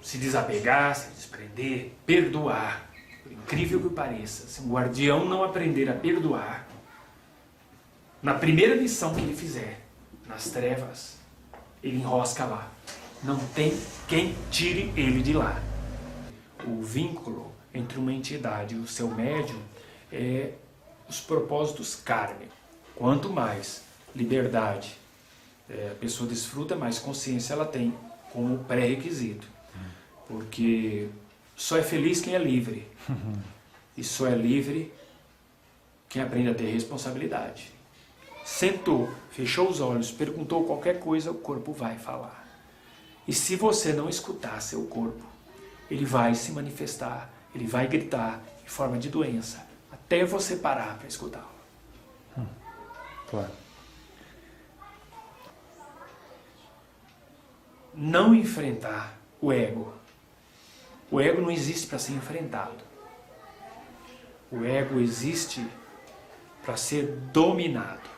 se desapegar, se desprender, perdoar. Por incrível que pareça, se um guardião não aprender a perdoar, na primeira lição que ele fizer, nas trevas, ele enrosca lá. Não tem quem tire ele de lá. O vínculo entre uma entidade e o seu médium é os propósitos kármicos. Quanto mais liberdade a pessoa desfruta, mais consciência ela tem como pré-requisito. Porque só é feliz quem é livre. E só é livre quem aprende a ter responsabilidade. Sentou, fechou os olhos, perguntou qualquer coisa, o corpo vai falar. E se você não escutar seu corpo, ele vai se manifestar, ele vai gritar em forma de doença, até você parar para escutá-lo. Claro. Não enfrentar o ego. O ego não existe para ser enfrentado. O ego existe para ser dominado.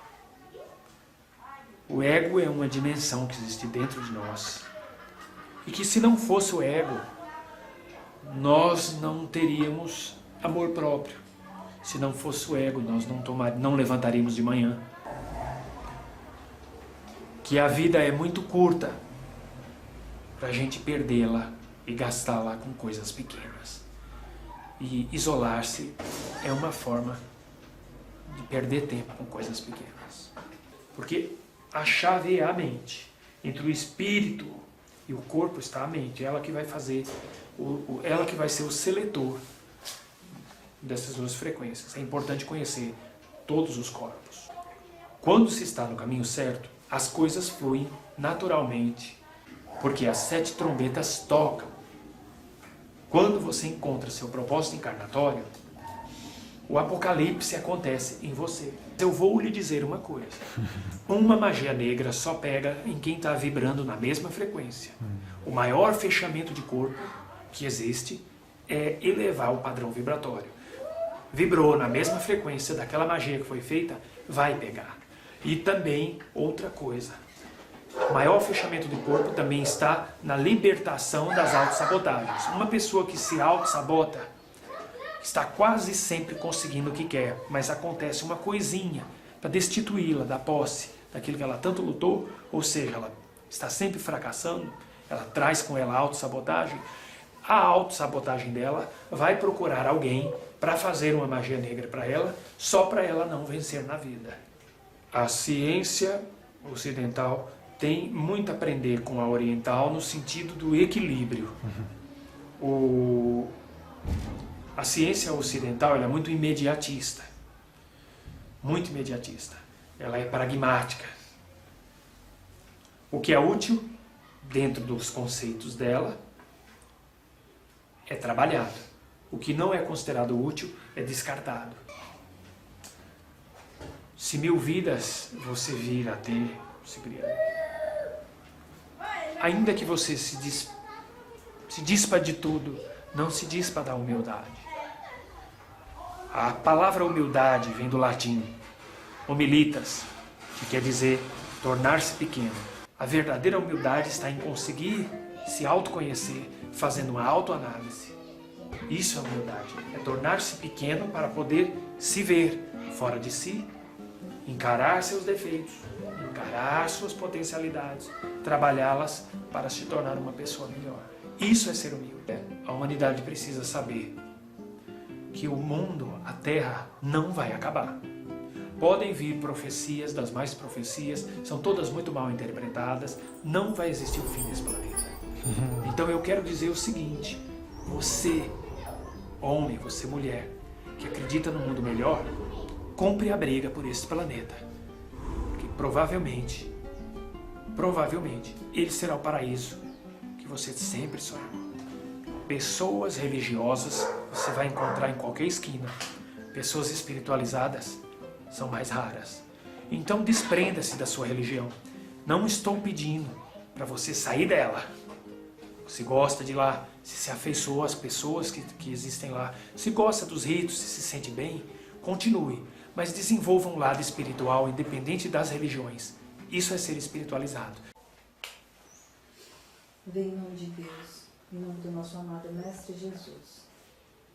O ego é uma dimensão que existe dentro de nós. E que se não fosse o ego, nós não teríamos amor próprio. Se não fosse o ego, nós não levantaríamos de manhã. Que a vida é muito curta para a gente perdê-la e gastá-la com coisas pequenas. E isolar-se é uma forma de perder tempo com coisas pequenas. Porque a chave é a mente. Entre o espírito e o corpo está a mente. Ela que vai fazer, ela que vai ser o seletor dessas duas frequências. É importante conhecer todos os corpos. Quando se está no caminho certo, as coisas fluem naturalmente, porque as 7 trombetas tocam. Quando você encontra seu propósito encarnatório, o apocalipse acontece em você. Eu vou lhe dizer uma coisa. Uma magia negra só pega em quem está vibrando na mesma frequência. O maior fechamento de corpo que existe é elevar o padrão vibratório. Vibrou na mesma frequência daquela magia que foi feita, vai pegar. E também outra coisa. O maior fechamento do corpo também está na libertação das autossabotagens. Uma pessoa que se autossabota está quase sempre conseguindo o que quer, mas acontece uma coisinha para destituí-la da posse, daquilo que ela tanto lutou, ou seja, ela está sempre fracassando, ela traz com ela a autossabotagem. A autossabotagem dela vai procurar alguém para fazer uma magia negra para ela, só para ela não vencer na vida. A ciência ocidental tem muito a aprender com a oriental no sentido do equilíbrio. A ciência ocidental ela é muito imediatista. Muito imediatista. Ela é pragmática. O que é útil, dentro dos conceitos dela, é trabalhado. O que não é considerado útil é descartado. Se 1000 vidas você vir a ter, Cipriano, ainda que você se dispa de tudo, não se dispa da humildade. A palavra humildade vem do latim, humilitas, que quer dizer tornar-se pequeno. A verdadeira humildade está em conseguir se autoconhecer, fazendo uma autoanálise. Isso é humildade, é tornar-se pequeno para poder se ver fora de si, encarar seus defeitos, encarar suas potencialidades, trabalhá-las para se tornar uma pessoa melhor. Isso é ser humilde. A humanidade precisa saber que o mundo, a Terra, não vai acabar. Podem vir profecias das mais profecias, são todas muito mal interpretadas, não vai existir o fim desse planeta. Então eu quero dizer o seguinte, você, homem, você mulher, que acredita no mundo melhor, compre a briga por esse planeta. Que provavelmente, ele será o paraíso que você sempre sonhou. Pessoas religiosas você vai encontrar em qualquer esquina. Pessoas espiritualizadas são mais raras. Então desprenda-se da sua religião. Não estou pedindo para você sair dela. Se gosta de lá, se afeiçoou às pessoas que existem lá, se gosta dos ritos, se sente bem, continue. Mas desenvolva um lado espiritual independente das religiões. Isso é ser espiritualizado. Vem em nome de Deus. Em nome do nosso amado Mestre Jesus.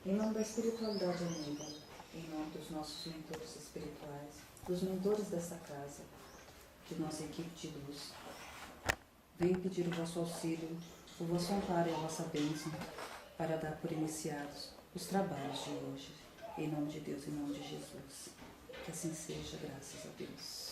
Em nome da espiritualidade amiga. Em nome dos nossos mentores espirituais. Dos mentores desta casa. De nossa equipe de luz. Venho pedir o vosso auxílio, o vosso amparo e a vossa bênção para dar por iniciados os trabalhos de hoje. Em nome de Deus, em nome de Jesus. Que assim seja, graças a Deus.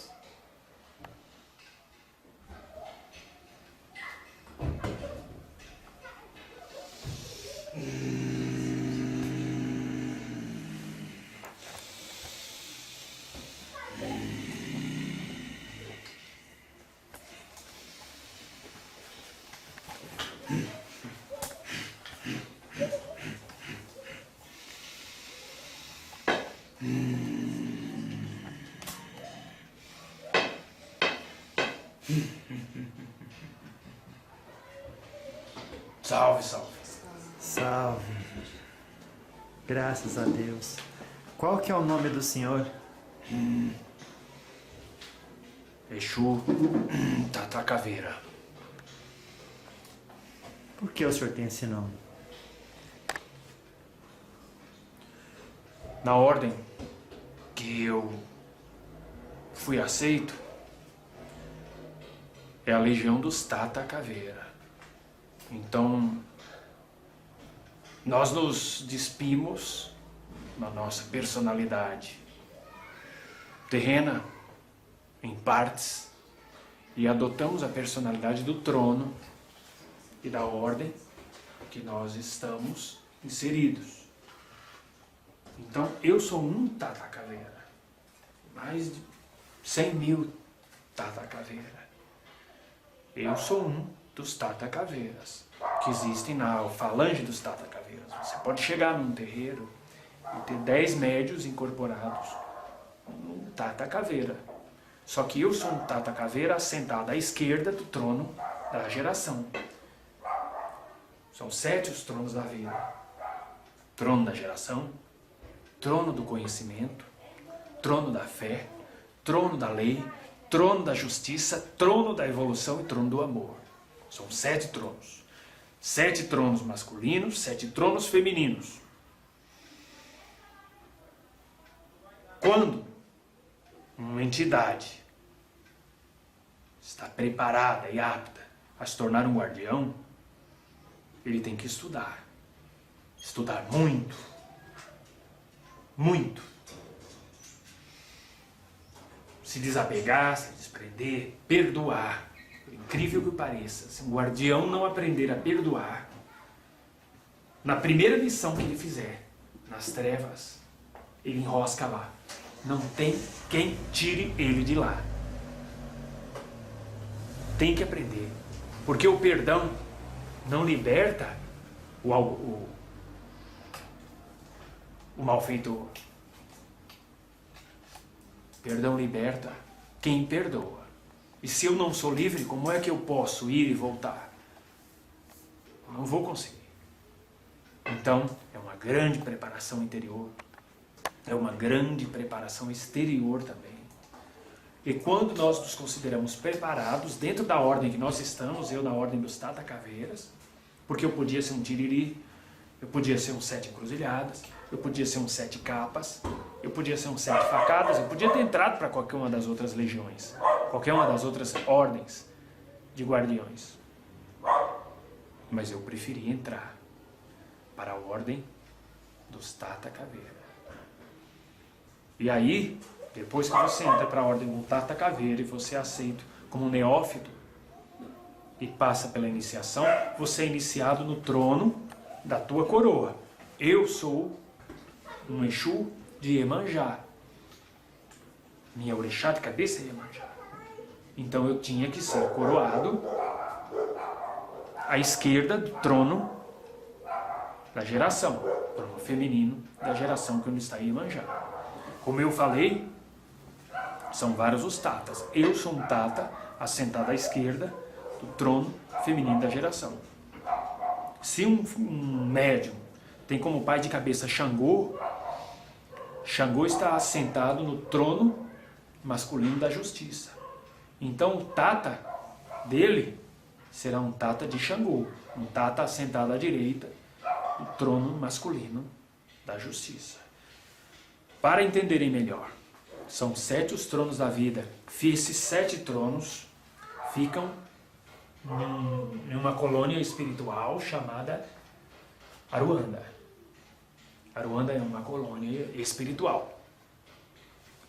Salve, salve. Salve. Graças a Deus. Qual que é o nome do senhor? Exu Tata Caveira. Por que o senhor tem esse nome? Na ordem que eu fui aceito, é a Legião dos Tata Caveira. Então, nós nos despimos na nossa personalidade terrena, em partes, e adotamos a personalidade do trono e da ordem que nós estamos inseridos. Então, eu sou um Tata Caveira. Mais de 100 mil Tata Caveira. Eu sou um dos Tata Caveiras, que existem na falange dos Tata Caveiras. Você pode chegar num terreiro e ter 10 médios incorporados num Tata Caveira. Só que eu sou um Tata Caveira assentado à esquerda do trono da geração. São 7 os tronos da vida. Trono da geração, trono do conhecimento, trono da fé, trono da lei, trono da justiça, trono da evolução e trono do amor. São 7 tronos. 7 tronos masculinos, 7 tronos femininos. Quando uma entidade está preparada e apta a se tornar um guardião, ele tem que estudar. Estudar muito. Muito. Se desapegar, se desprender, perdoar. Por incrível que pareça, se um guardião não aprender a perdoar, na primeira missão que ele fizer, nas trevas, ele enrosca lá. Não tem quem tire ele de lá. Tem que aprender. Porque o perdão não liberta o malfeitor. Perdão liberta quem perdoa. E se eu não sou livre, como é que eu posso ir e voltar? Eu não vou conseguir. Então, é uma grande preparação interior. É uma grande preparação exterior também. E quando nós nos consideramos preparados, dentro da ordem que nós estamos, eu na ordem dos Tata Caveiras, porque eu podia ser um tiriri, eu podia ser um 7 encruzilhadas, eu podia ser um 7 capas, eu podia ser um 7 facadas, eu podia ter entrado para qualquer uma das outras legiões, qualquer uma das outras ordens de guardiões. Mas eu preferi entrar para a ordem dos Tata Caveira. E aí, depois que você entra para a ordem do Tata Caveira e você é aceito como neófito e passa pela iniciação, você é iniciado no trono da tua coroa. Eu sou um Exu de Iemanjá. Minha orixá de cabeça é Iemanjá. Então eu tinha que ser coroado à esquerda do trono da geração, trono feminino da geração que eu está em Iemanjá. Como eu falei, são vários os tatas. Eu sou um tata assentado à esquerda do trono feminino da geração. Se um médium tem como pai de cabeça Xangô, Xangô está assentado no trono masculino da justiça. Então o tata dele será um tata de Xangô. Um Tata sentado à direita, o trono masculino da justiça. Para entenderem melhor, são 7 os tronos da vida. Esses 7 tronos ficam em uma colônia espiritual chamada Aruanda. Aruanda é uma colônia espiritual.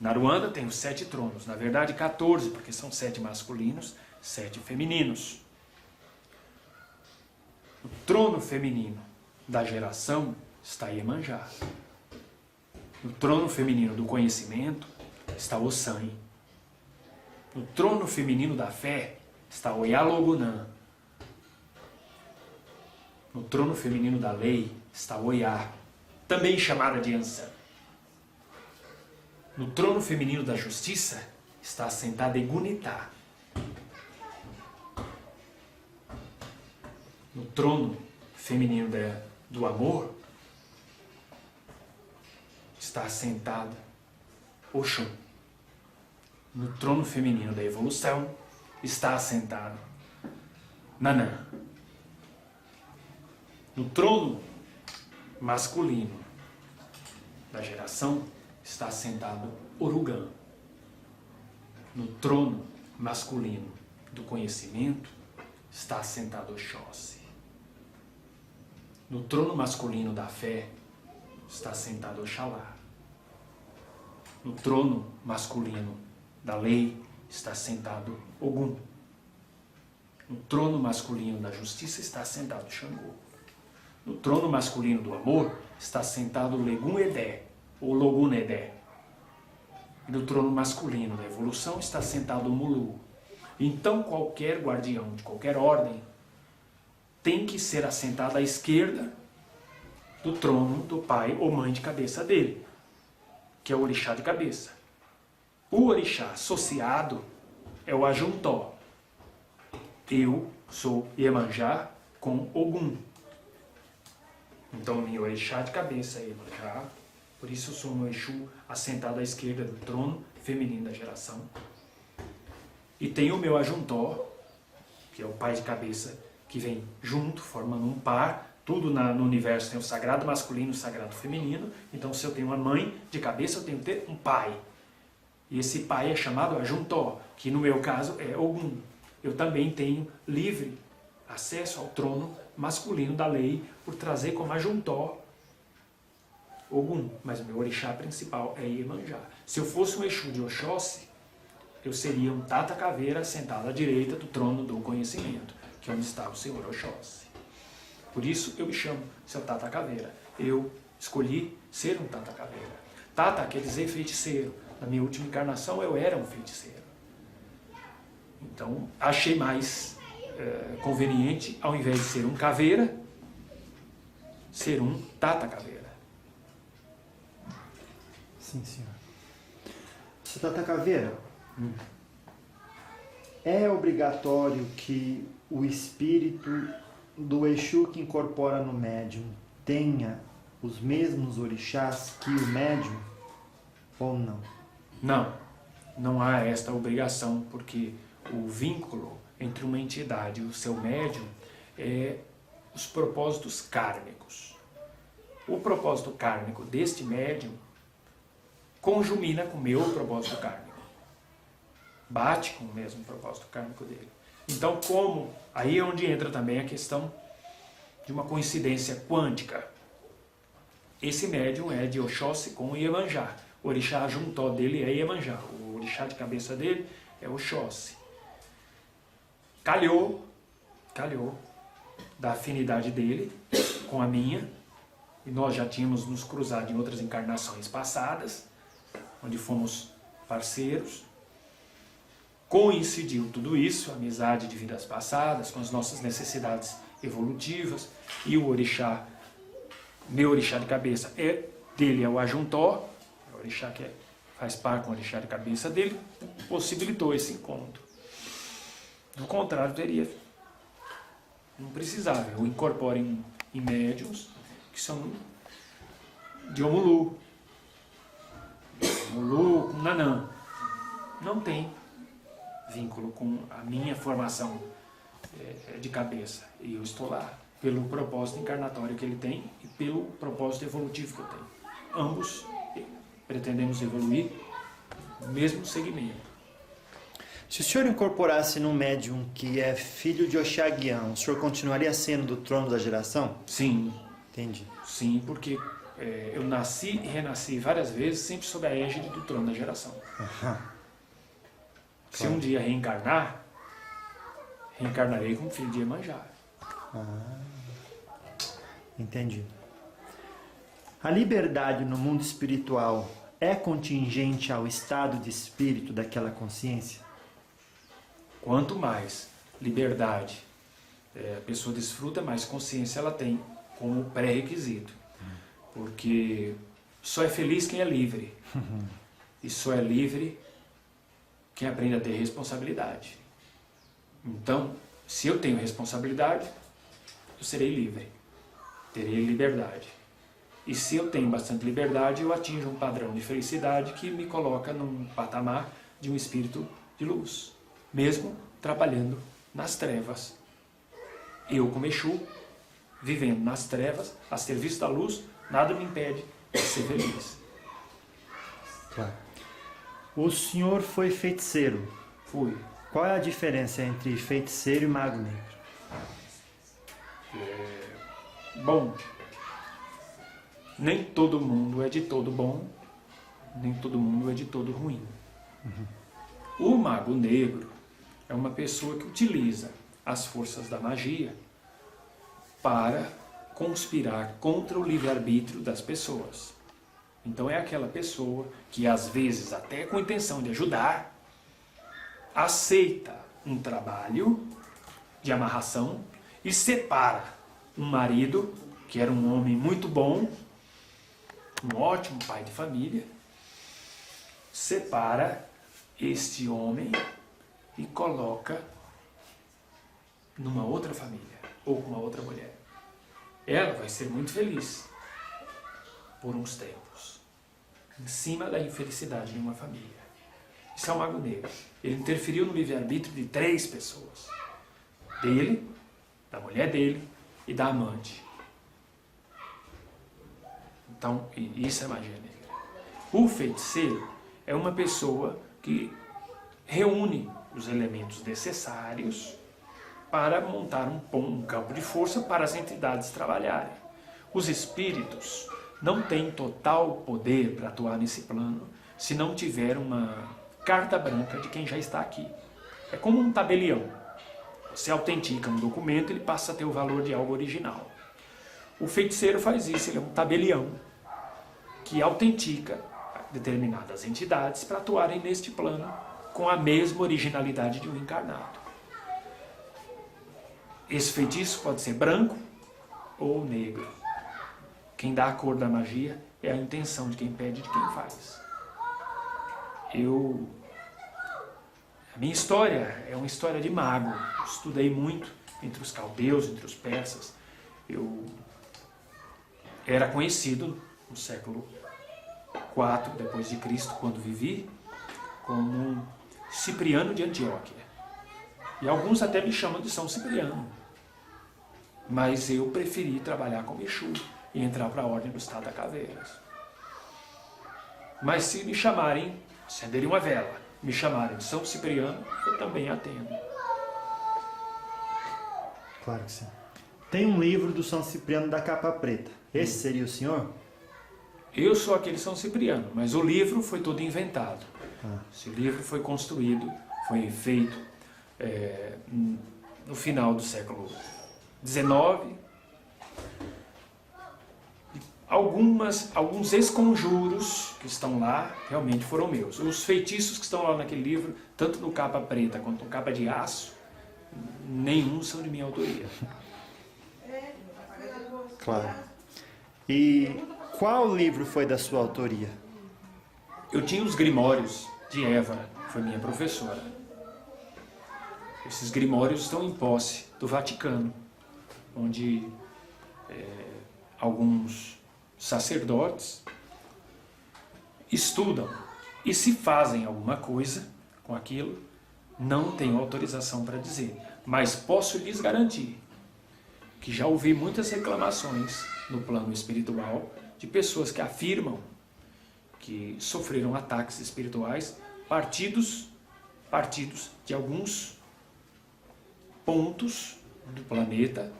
Na Aruanda tem os 7 tronos, na verdade 14, porque são 7 masculinos, 7 femininos. O trono feminino da geração está Iemanjá. No trono feminino do conhecimento está Ossan. No trono feminino da fé está Oyalogunã. No trono feminino da lei está Oyá, também chamada de Ansan. No trono feminino da justiça está assentada Egunitá. No trono feminino do amor está assentada Oxum. No trono feminino da evolução está assentado Nanã. No trono masculino da geração está assentado Orugan. No trono masculino do conhecimento está assentado Oxóssi. No trono masculino da fé está sentado Oxalá. No trono masculino da lei está sentado Ogum. No trono masculino da justiça está sentado Xangô. No trono masculino do amor está sentado Legum Edé, ou Logun Edé. E no trono masculino da evolução está sentado Mulu. Então qualquer guardião de qualquer ordem tem que ser assentado à esquerda do trono do pai ou mãe de cabeça dele, que é o orixá de cabeça. O orixá associado é o Ajuntó. Eu sou Iemanjá com Ogum. Então, meu orixá de cabeça é Iemanjá, por isso eu sou um Exu assentado à esquerda do trono feminino da geração. E tem o meu Ajuntó, que é o pai de cabeça, que vem junto, formando um par. Tudo no universo tem o sagrado masculino e o sagrado feminino. Então, se eu tenho uma mãe de cabeça, eu tenho que ter um pai. E esse pai é chamado Ajuntó, que no meu caso é Ogum. Eu também tenho livre acesso ao trono masculino da lei por trazer como Ajuntó Ogum. Mas o meu orixá principal é Iemanjá. Se eu fosse um Exu de Oxóssi, eu seria um Tata Caveira sentado à direita do trono do conhecimento, que é onde está o Senhor Oxóssi. Por isso eu me chamo seu Tata Caveira. Eu escolhi ser um Tata Caveira. Tata quer dizer feiticeiro. Na minha última encarnação eu era um feiticeiro. Então achei mais conveniente, ao invés de ser um caveira, ser um Tata Caveira. Sim, senhor. Seu Tata Caveira, é obrigatório que o espírito do Exu que incorpora no médium tenha os mesmos orixás que o médium ou não? Não, não há esta obrigação, porque o vínculo entre uma entidade e o seu médium é os propósitos kármicos. O propósito kármico deste médium conjumina com o meu propósito kármico. Bate com o mesmo propósito kármico dele. Então, como... Aí é onde entra também a questão de uma coincidência quântica. Esse médium é de Oxóssi com Iemanjá. O orixá Ajuntó dele é Iemanjá. O orixá de cabeça dele é Oxóssi. Calhou da afinidade dele com a minha, e nós já tínhamos nos cruzado em outras encarnações passadas, onde fomos parceiros. Coincidiu tudo isso, amizade de vidas passadas, com as nossas necessidades evolutivas, e o orixá, meu orixá de cabeça, dele é o Ajuntó, é o orixá que faz par com o orixá de cabeça dele, possibilitou esse encontro. Do contrário, não precisava. Eu incorporo em médiums que são de Omulu, com Nanã. Não tem vínculo com a minha formação de cabeça. E eu estou lá pelo propósito encarnatório que ele tem e pelo propósito evolutivo que eu tenho. Ambos pretendemos evoluir no mesmo segmento. Se o senhor incorporasse num médium que é filho de Oxaguian, o senhor continuaria sendo do trono da geração? Sim. Entendi. Sim, porque eu nasci e renasci várias vezes, sempre sob a égide do trono da geração. Se um dia reencarnar, reencarnarei como filho de Iemanjá. Entendi. A liberdade no mundo espiritual é contingente ao estado de espírito daquela consciência? Quanto mais liberdade a pessoa desfruta, mais consciência ela tem como pré-requisito. Porque só é feliz quem é livre. E só é livre quem aprende a ter responsabilidade. Então, se eu tenho responsabilidade, eu serei livre. Terei liberdade. E se eu tenho bastante liberdade, eu atinjo um padrão de felicidade que me coloca num patamar de um espírito de luz. Mesmo trabalhando nas trevas. Eu, como Exu, vivendo nas trevas, a serviço da luz, nada me impede de ser feliz. Claro. O senhor foi feiticeiro. Fui. Qual é a diferença entre feiticeiro e mago negro? Bom, nem todo mundo é de todo bom, nem todo mundo é de todo ruim. O mago negro é uma pessoa que utiliza as forças da magia para conspirar contra o livre-arbítrio das pessoas. Então é aquela pessoa que, às vezes, até com intenção de ajudar, aceita um trabalho de amarração e separa um marido, que era um homem muito bom, um ótimo pai de família, separa este homem e coloca numa outra família, ou com uma outra mulher. Ela vai ser muito feliz por uns tempos, em cima da infelicidade de uma família. Isso é um mago negro. Ele interferiu no livre-arbítrio de 3 pessoas. Dele, da mulher dele e da amante. Então, isso é magia negra. O feiticeiro é uma pessoa que reúne os elementos necessários para montar um campo de força para as entidades trabalharem. Os espíritos não têm total poder para atuar nesse plano se não tiver uma carta branca de quem já está aqui. É como um tabelião. Você autentica um documento, ele passa a ter o valor de algo original. O feiticeiro faz isso, ele é um tabelião que autentica determinadas entidades para atuarem neste plano com a mesma originalidade de um encarnado. Esse feitiço pode ser branco ou negro. Quem dá a cor da magia é a intenção de quem pede e de quem faz. A minha história é uma história de mago. Eu estudei muito entre os caldeus, entre os persas. Eu era conhecido no século IV depois de Cristo, quando vivi, como Cipriano de Antioquia. E alguns até me chamam de São Cipriano. Mas eu preferi trabalhar como Exu e entrar para a Ordem do Estado da Caveiras. Mas se me chamarem, acenderem uma vela, me chamarem de São Cipriano, eu também atendo. Claro que sim. Tem um livro do São Cipriano da capa preta. Esse seria o senhor? Eu sou aquele São Cipriano, mas o livro foi todo inventado. Esse livro foi construído, foi feito no final do século XIX. Alguns esconjuros que estão lá realmente foram meus. Os feitiços que estão lá naquele livro, tanto no capa preta quanto no capa de aço, nenhum são de minha autoria. Claro. E qual livro foi da sua autoria? Eu tinha os grimórios de Évora, foi minha professora. Esses grimórios estão em posse do Vaticano, onde alguns sacerdotes estudam e se fazem alguma coisa com aquilo, não tenho autorização para dizer. Mas posso lhes garantir que já ouvi muitas reclamações no plano espiritual de pessoas que afirmam que sofreram ataques espirituais partidos de alguns pontos do planeta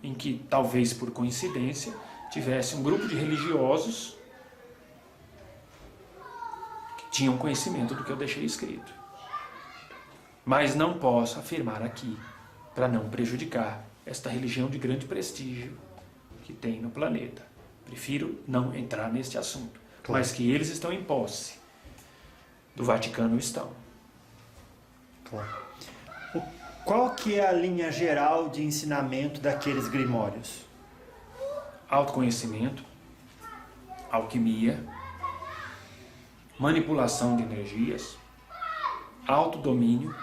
em que, talvez por coincidência, tivesse um grupo de religiosos que tinham conhecimento do que eu deixei escrito. Mas não posso afirmar aqui, para não prejudicar esta religião de grande prestígio que tem no planeta. Prefiro não entrar neste assunto. Claro. Mas que eles estão em posse do Vaticano, estão. Claro. Qual que é a linha geral de ensinamento daqueles grimórios? Autoconhecimento, alquimia, manipulação de energias, autodomínio,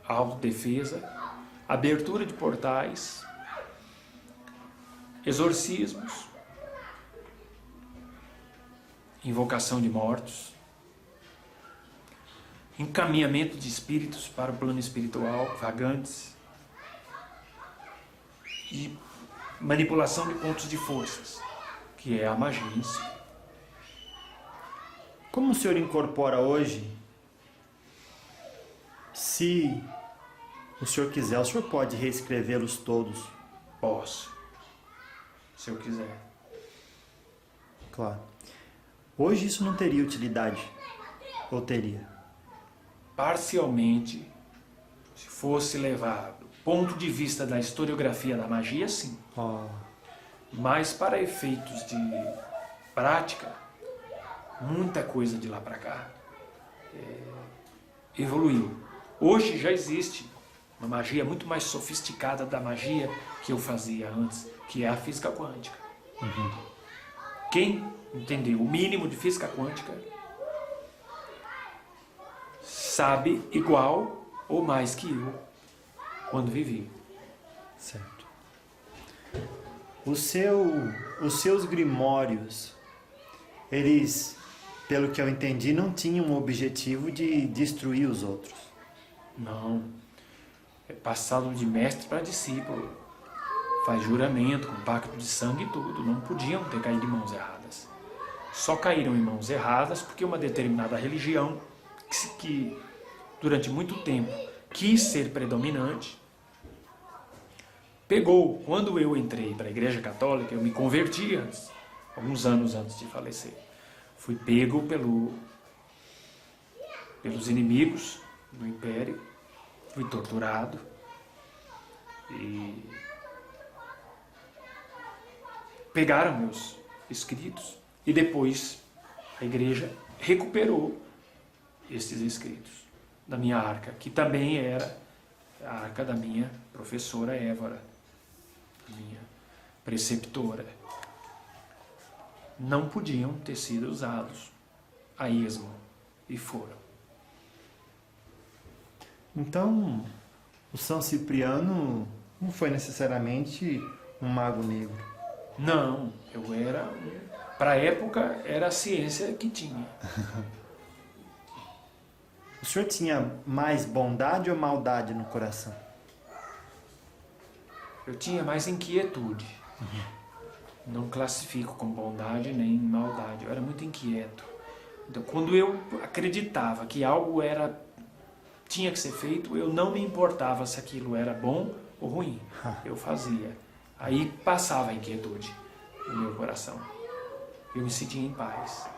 autodefesa, abertura de portais, exorcismos, invocação de mortos, encaminhamento de espíritos para o plano espiritual, vagantes, e manipulação de pontos de forças, que é a magia em si. Como o senhor incorpora hoje? Se o senhor quiser, o senhor pode reescrevê-los todos. Posso, se eu quiser. Claro. Hoje isso não teria utilidade? Ou teria? Parcialmente, se fosse levado do ponto de vista da historiografia da magia, sim. Mas para efeitos de prática, muita coisa de lá para cá evoluiu. Hoje já existe uma magia muito mais sofisticada da magia que eu fazia antes, que é a física quântica. Quem entendeu o mínimo de física quântica sabe igual ou mais que eu quando vivi. Certo. Os seus grimórios, eles, pelo que eu entendi, não tinham o objetivo de destruir os outros. Não. É passado de mestre para discípulo. Faz juramento, com pacto de sangue e tudo. Não podiam ter caído em mãos erradas. Só caíram em mãos erradas porque uma determinada religião que durante muito tempo quis ser predominante, pegou. Quando eu entrei para a Igreja Católica, eu me converti antes, alguns anos antes de falecer. Fui pego pelos inimigos do Império, fui torturado e pegaram meus escritos e depois a Igreja recuperou esses escritos da minha arca, que também era a arca da minha professora Évora, minha preceptora. Não podiam ter sido usados a esmo, e foram. Então, o São Cipriano não foi necessariamente um mago negro. Não, eu era... Para a época, era a ciência que tinha. O senhor tinha mais bondade ou maldade no coração? Eu tinha mais inquietude. Não classifico como bondade nem maldade. Eu era muito inquieto. Então, quando eu acreditava que algo tinha que ser feito, eu não me importava se aquilo era bom ou ruim. Eu fazia. Aí passava a inquietude no meu coração. Eu me sentia em paz.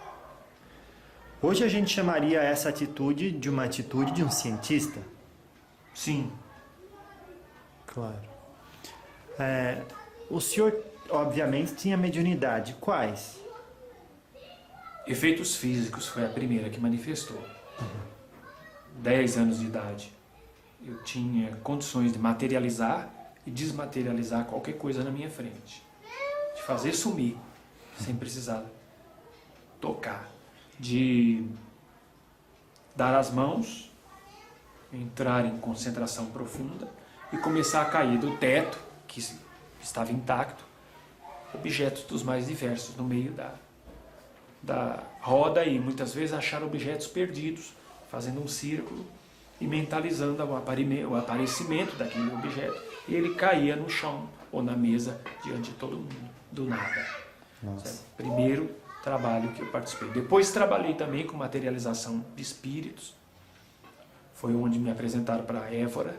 Hoje a gente chamaria essa atitude de uma atitude de um cientista? Sim. Claro. O senhor, obviamente, tinha mediunidade. Quais? Efeitos físicos foi a primeira que manifestou. 10 anos de idade. Eu tinha condições de materializar e desmaterializar qualquer coisa na minha frente. De fazer sumir, sem precisar tocar. De dar as mãos, entrar em concentração profunda e começar a cair do teto, que estava intacto, objetos dos mais diversos no meio da roda e muitas vezes achar objetos perdidos, fazendo um círculo e mentalizando o aparecimento daquele objeto, e ele caía no chão ou na mesa diante de todo mundo, do nada. Nossa. Primeiro trabalho que eu participei. Depois trabalhei também com materialização de espíritos. Foi onde me apresentaram para a Évora,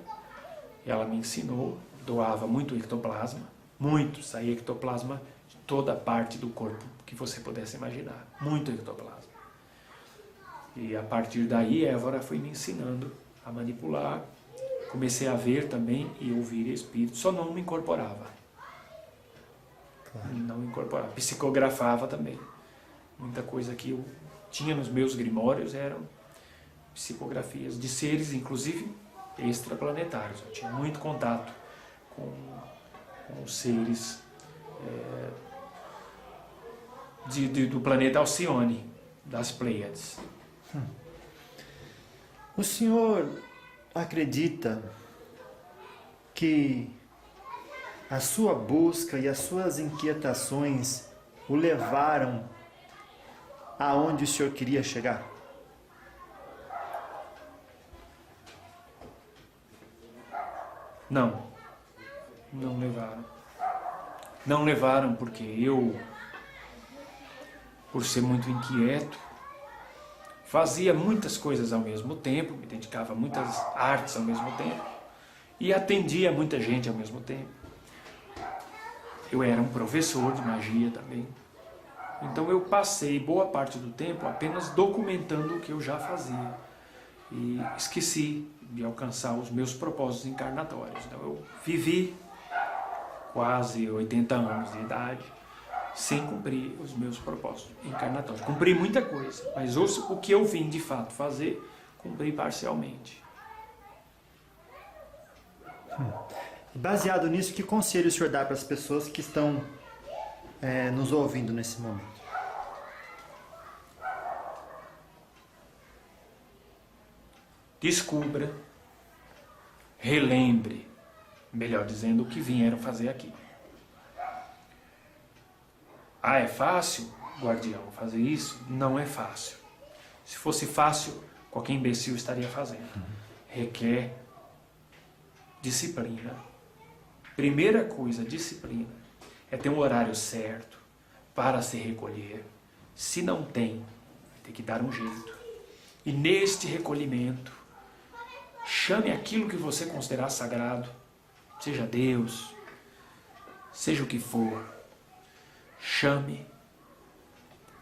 e ela me ensinou, doava muito ectoplasma, muito, saía ectoplasma de toda parte do corpo que você pudesse imaginar, muito ectoplasma. E a partir daí, Évora foi me ensinando a manipular, comecei a ver também e ouvir espíritos, só não me incorporava. Claro. Não incorporava, psicografava também. Muita coisa que eu tinha nos meus grimórios eram psicografias de seres, inclusive extraplanetários. Eu tinha muito contato com os seres do planeta Alcione, das Pleiades. O senhor acredita que a sua busca e as suas inquietações o levaram aonde o senhor queria chegar? Não levaram. Não levaram porque eu, por ser muito inquieto, fazia muitas coisas ao mesmo tempo, me dedicava a muitas artes ao mesmo tempo e atendia muita gente ao mesmo tempo. Eu era um professor de magia também. Então eu passei boa parte do tempo apenas documentando o que eu já fazia e esqueci de alcançar os meus propósitos encarnatórios. Então eu vivi quase 80 anos de idade sem cumprir os meus propósitos encarnatórios. Cumpri muita coisa, mas o que eu vim de fato fazer, cumpri parcialmente. Baseado nisso, que conselho o senhor dá para as pessoas que estão nos ouvindo nesse momento? Descubra, relembre, melhor dizendo, o que vieram fazer aqui. Ah, é fácil, guardião, fazer isso? Não é fácil. Se fosse fácil, qualquer imbecil estaria fazendo. Requer disciplina. Primeira coisa, disciplina. É ter um horário certo para se recolher. Se não tem, vai ter que dar um jeito. E neste recolhimento, chame aquilo que você considerar sagrado, seja Deus, seja o que for, chame,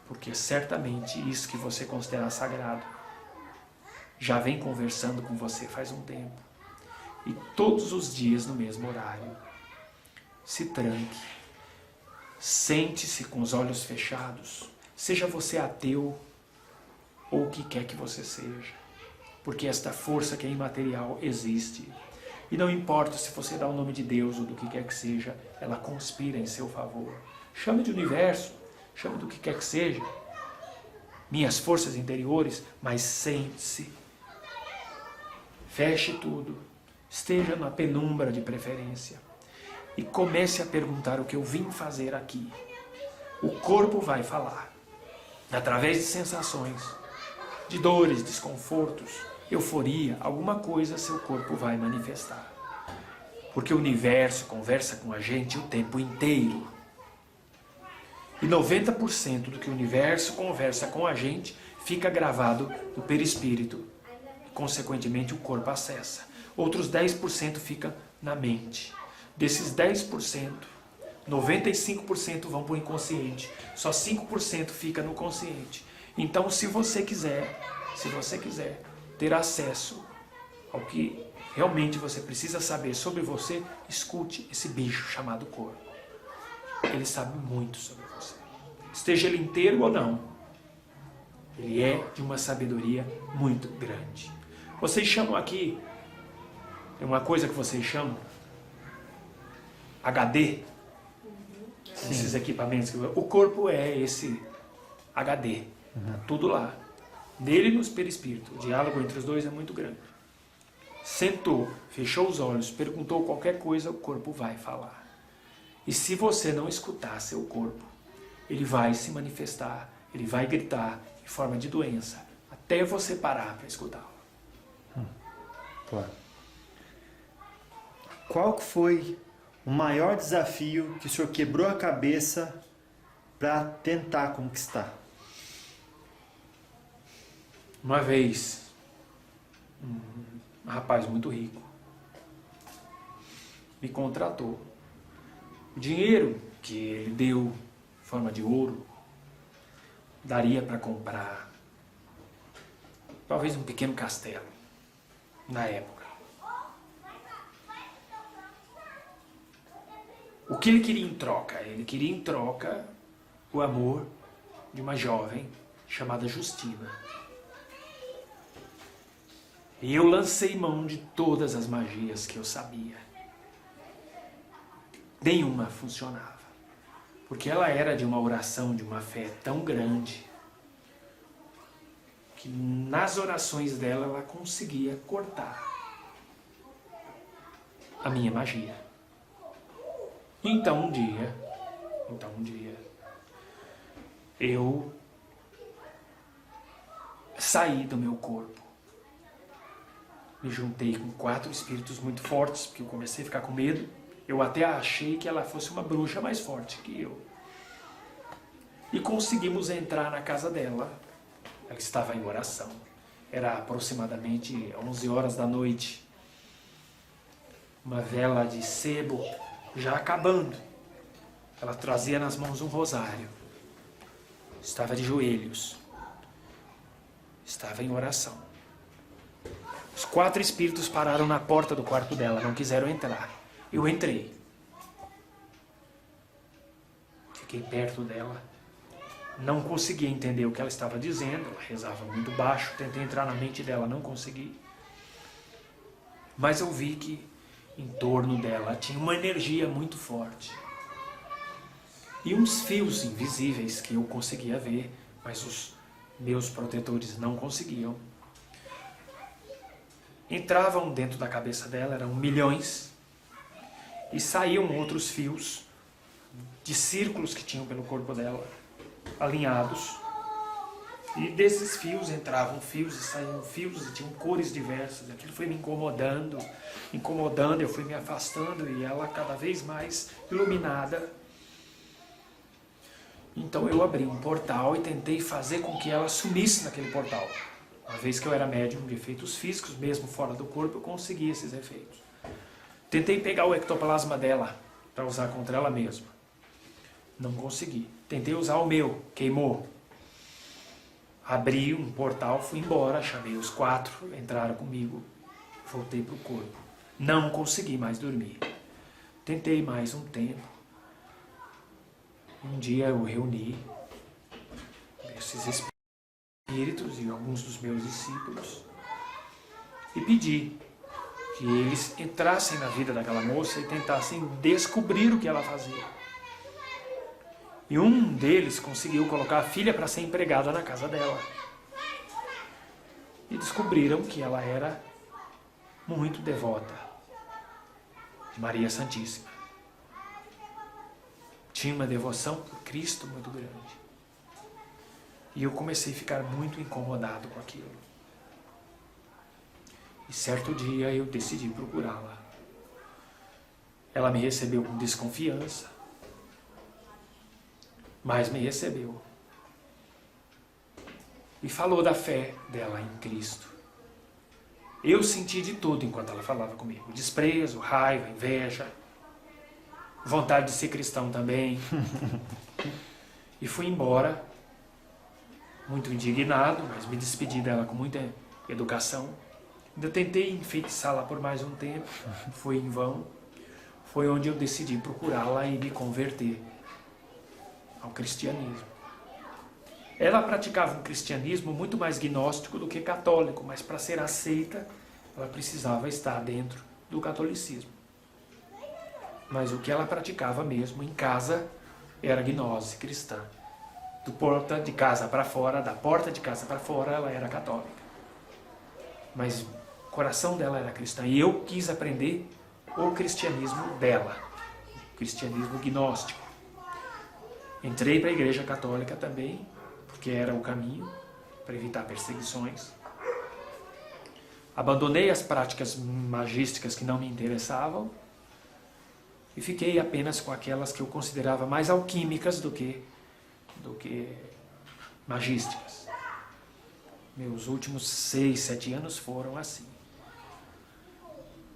porque certamente isso que você considerar sagrado já vem conversando com você faz um tempo, e todos os dias no mesmo horário. Se tranque, sente-se com os olhos fechados, seja você ateu ou o que quer que você seja, porque esta força que é imaterial existe. E não importa se você dá o nome de Deus ou do que quer que seja, ela conspira em seu favor. Chame de universo, chame do que quer que seja, minhas forças interiores, mas sente-se. Feche tudo, esteja na penumbra de preferência e comece a perguntar o que eu vim fazer aqui. O corpo vai falar, através de sensações, de dores, desconfortos, euforia, alguma coisa seu corpo vai manifestar. Porque o universo conversa com a gente o tempo inteiro. E 90% do que o universo conversa com a gente fica gravado no perispírito. E, consequentemente, o corpo acessa. Outros 10% fica na mente. Desses 10%, 95% vão para o inconsciente. Só 5% fica no consciente. Então, se você quiser ter acesso ao que realmente você precisa saber sobre você, escute esse bicho chamado corpo. Ele sabe muito sobre você. Esteja ele inteiro ou não, ele é de uma sabedoria muito grande. Vocês chamam aqui, tem uma coisa que vocês chamam, HD, esses equipamentos. O corpo é esse HD, tá tudo lá. Nele e no perispírito. O diálogo entre os dois é muito grande. Sentou, fechou os olhos, perguntou qualquer coisa, o corpo vai falar. E se você não escutar seu corpo, ele vai se manifestar, ele vai gritar em forma de doença, até você parar para escutá-lo. Claro. Qual que foi o maior desafio que o senhor quebrou a cabeça para tentar conquistar? Uma vez, um rapaz muito rico me contratou. O dinheiro que ele deu em forma de ouro daria para comprar talvez um pequeno castelo na época. O que ele queria em troca? Ele queria em troca o amor de uma jovem chamada Justina. E eu lancei mão de todas as magias que eu sabia. Nenhuma funcionava. Porque ela era de uma oração, de uma fé tão grande, que nas orações dela ela conseguia cortar a minha magia. Então um dia, eu saí do meu corpo. Me juntei com 4 espíritos muito fortes, porque eu comecei a ficar com medo. Eu até achei que ela fosse uma bruxa mais forte que eu. E conseguimos entrar na casa dela. Ela estava em oração. Era aproximadamente 11 horas da noite. Uma vela de sebo já acabando. Ela trazia nas mãos um rosário. Estava de joelhos. Estava em oração. Os 4 espíritos pararam na porta do quarto dela, não quiseram entrar. Eu entrei. Fiquei perto dela. Não conseguia entender o que ela estava dizendo. Ela rezava muito baixo. Tentei entrar na mente dela, não consegui. Mas eu vi que em torno dela tinha uma energia muito forte. E uns fios invisíveis que eu conseguia ver, mas os meus protetores não conseguiam. Entravam dentro da cabeça dela, eram milhões, e saíam outros fios de círculos que tinham pelo corpo dela, alinhados. E desses fios entravam fios e saíam fios e tinham cores diversas. Aquilo foi me incomodando, eu fui me afastando e ela cada vez mais iluminada. Então eu abri um portal e tentei fazer com que ela sumisse naquele portal. Uma vez que eu era médium de efeitos físicos, mesmo fora do corpo, eu consegui esses efeitos. Tentei pegar o ectoplasma dela para usar contra ela mesma. Não consegui. Tentei usar o meu, queimou. Abri um portal, fui embora, chamei os 4, entraram comigo, voltei para o corpo. Não consegui mais dormir. Tentei mais um tempo. Um dia eu reuni esses espíritos e alguns dos meus discípulos e pedi que eles entrassem na vida daquela moça e tentassem descobrir o que ela fazia. E um deles conseguiu colocar a filha para ser empregada na casa dela. E descobriram que ela era muito devota de Maria Santíssima. Tinha uma devoção por Cristo muito grande. E eu comecei a ficar muito incomodado com aquilo. E certo dia eu decidi procurá-la. Ela me recebeu com desconfiança, mas me recebeu. E falou da fé dela em Cristo. Eu senti de tudo enquanto ela falava comigo. Desprezo, raiva, inveja, vontade de ser cristão também. E fui embora, muito indignado, mas me despedi dela com muita educação. Ainda tentei enfeitiçá-la por mais um tempo, foi em vão. Foi onde eu decidi procurá-la e me converter ao cristianismo. Ela praticava um cristianismo muito mais gnóstico do que católico, mas para ser aceita, ela precisava estar dentro do catolicismo. Mas o que ela praticava mesmo em casa era gnose cristã. Da porta de casa para fora, ela era católica. Mas o coração dela era cristão. E eu quis aprender o cristianismo dela, o cristianismo gnóstico. Entrei para a igreja católica também, porque era o caminho para evitar perseguições. Abandonei as práticas magísticas que não me interessavam e fiquei apenas com aquelas que eu considerava mais alquímicas do que magísticas. Meus últimos 6, 7 anos foram assim.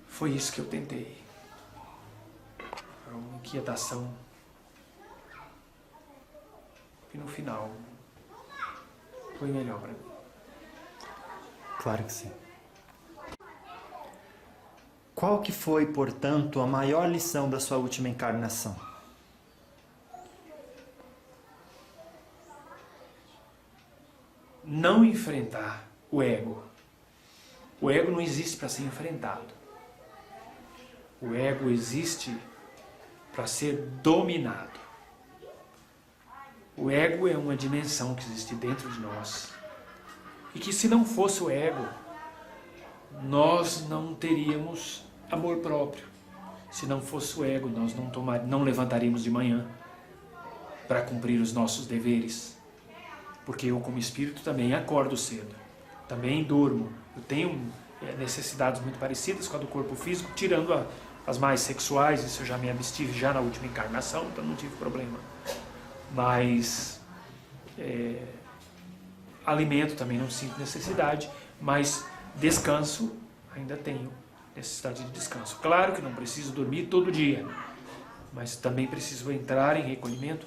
Foi isso que eu tentei. Uma inquietação que no final foi melhor para mim. Claro que sim. Qual que foi, portanto, a maior lição da sua última encarnação? Não enfrentar o ego. O ego não existe para ser enfrentado. O ego existe para ser dominado. O ego é uma dimensão que existe dentro de nós. E que se não fosse o ego, nós não teríamos amor próprio. Se não fosse o ego, nós não levantaríamos de manhã para cumprir os nossos deveres. Porque eu, como espírito, também acordo cedo. Também durmo. Eu tenho necessidades muito parecidas com a do corpo físico, tirando as mais sexuais. Isso eu já me abstive já na última encarnação, então não tive problema. Mas alimento também não sinto necessidade, mas descanso ainda tenho necessidade de descanso. Claro que não preciso dormir todo dia, mas também preciso entrar em recolhimento,